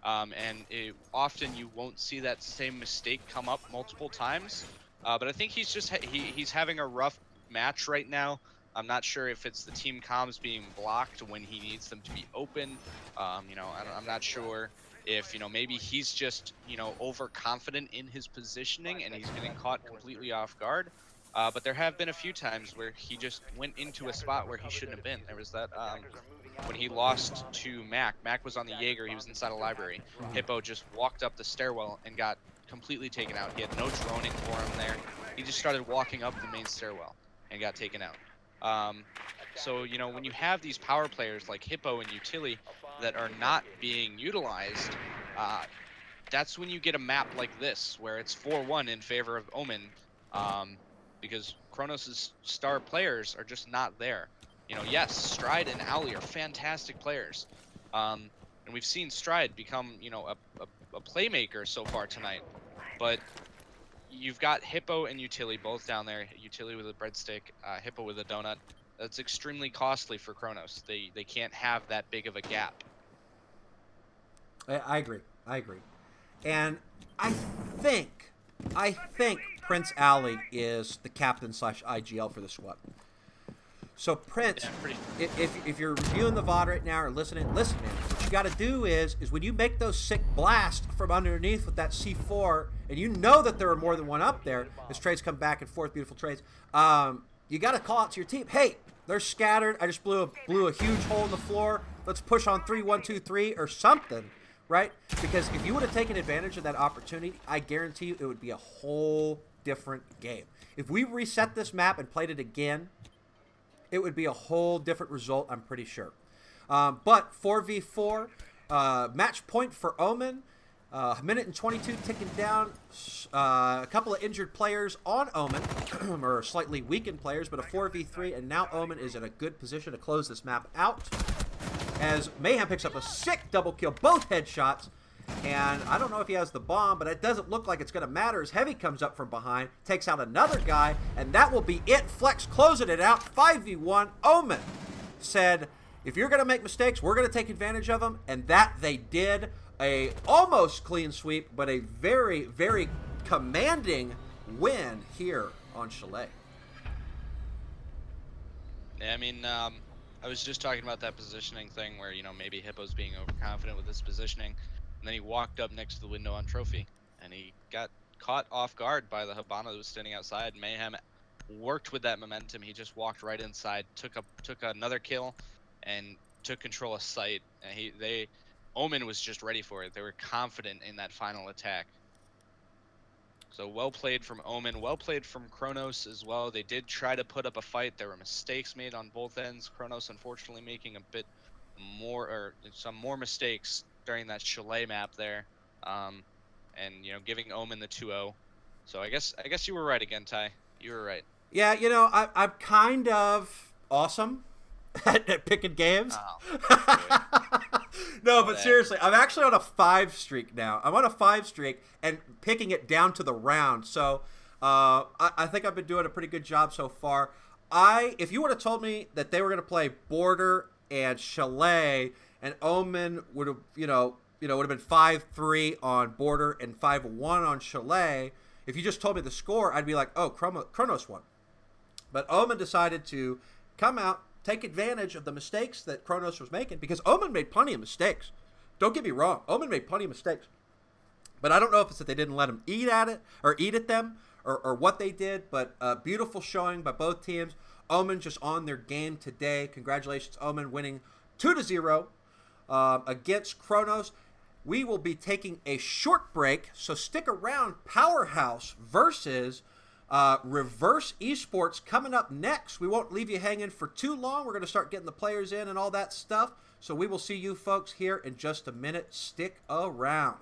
[SPEAKER 3] And often you won't see that same mistake come up multiple times. But I think he's just he's having a rough match right now. I'm not sure if it's the team comms being blocked when he needs them to be open. You know, I'm not sure if, you know, maybe he's just, you know, overconfident in his positioning and he's getting caught completely off guard. But there have been a few times where he just went into a spot where he shouldn't have been. There was that when he lost to Mac. Mac was on the Jaeger. He was inside a library. Hippo just walked up the stairwell and got completely taken out. He had no droning for him there. He just started walking up the main stairwell and got taken out. So, you know, when you have these power players like Hippo and Utility that are not being utilized, that's when you get a map like this, where it's 4-1 in favor of Omen, because Chronos' star players are just not there. You know, yes, Stride and Owly are fantastic players, and we've seen Stride become, you know, a playmaker so far tonight, but you've got Hippo and Utility both down there. Utility with a breadstick, Hippo with a donut. That's extremely costly for Chronos. They can't have that big of a gap.
[SPEAKER 2] I agree. And I think Prince Alley is the captain / IGL for this one. So Prince, if you're reviewing the VOD right now or listening, listen, man. What you got to do is when you make those sick blasts from underneath with that C4, and you know that there are more than one up there, as trades come back and forth, beautiful trades. You got to call out to your team. Hey, they're scattered. I just blew a huge hole in the floor. Let's push on 3, 1, 2, 3 or something, right? Because if you would have taken advantage of that opportunity, I guarantee you it would be a whole different game. If we reset this map and played it again, it would be a whole different result, I'm pretty sure. But 4v4, match point for Omen. A minute and 22 ticking down. A couple of injured players on Omen, or slightly weakened players, but a 4v3, and now Omen is in a good position to close this map out. As Mayhem picks up a sick double kill, both headshots. And I don't know if he has the bomb, but it doesn't look like it's going to matter as Heavy comes up from behind, takes out another guy, and that will be it. Flex closing it out, 5v1. Omen said, if you're going to make mistakes, we're going to take advantage of them, and that they did. A almost clean sweep, but a very, very commanding win here on Chalet.
[SPEAKER 3] Yeah, I mean, I was just talking about that positioning thing where, you know, maybe Hippo's being overconfident with his positioning. And then he walked up next to the window on Trophy, and he got caught off guard by the Habana that was standing outside. Mayhem worked with that momentum. He just walked right inside, took another kill, and took control of site. And Omen was just ready for it. They were confident in that final attack. So well played from Omen, well played from Chronos as well. They did try to put up a fight. There were mistakes made on both ends. Chronos unfortunately making a bit more, or some more mistakes during that Chalet map there, and, you know, giving Omen the 2-0. So I guess you were right again, Ty. You were right.
[SPEAKER 2] Yeah, you know, I'm kind of awesome at picking games.
[SPEAKER 3] Oh,
[SPEAKER 2] no, but seriously, I'm actually on a 5 streak now. I'm on a 5 streak and picking it down to the round. So I think I've been doing a pretty good job so far. If you would have told me that they were going to play Border and Chalet, and Omen would have, would have been 5-3 on Border and 5-1 on Chalet. If you just told me the score, I'd be like, oh, Chronos won. But Omen decided to come out, take advantage of the mistakes that Chronos was making, because Omen made plenty of mistakes. Don't get me wrong. Omen made plenty of mistakes. But I don't know if it's that they didn't let him eat at them, or what they did. But beautiful showing by both teams. Omen just on their game today. Congratulations, Omen, winning 2-0. Against Chronos. We will be taking a short break, so stick around. Powerhouse versus Reverse Esports coming up next. We won't leave you hanging for too long. We're going to start getting the players in and all that stuff. So we will see you folks here in just a minute. Stick around.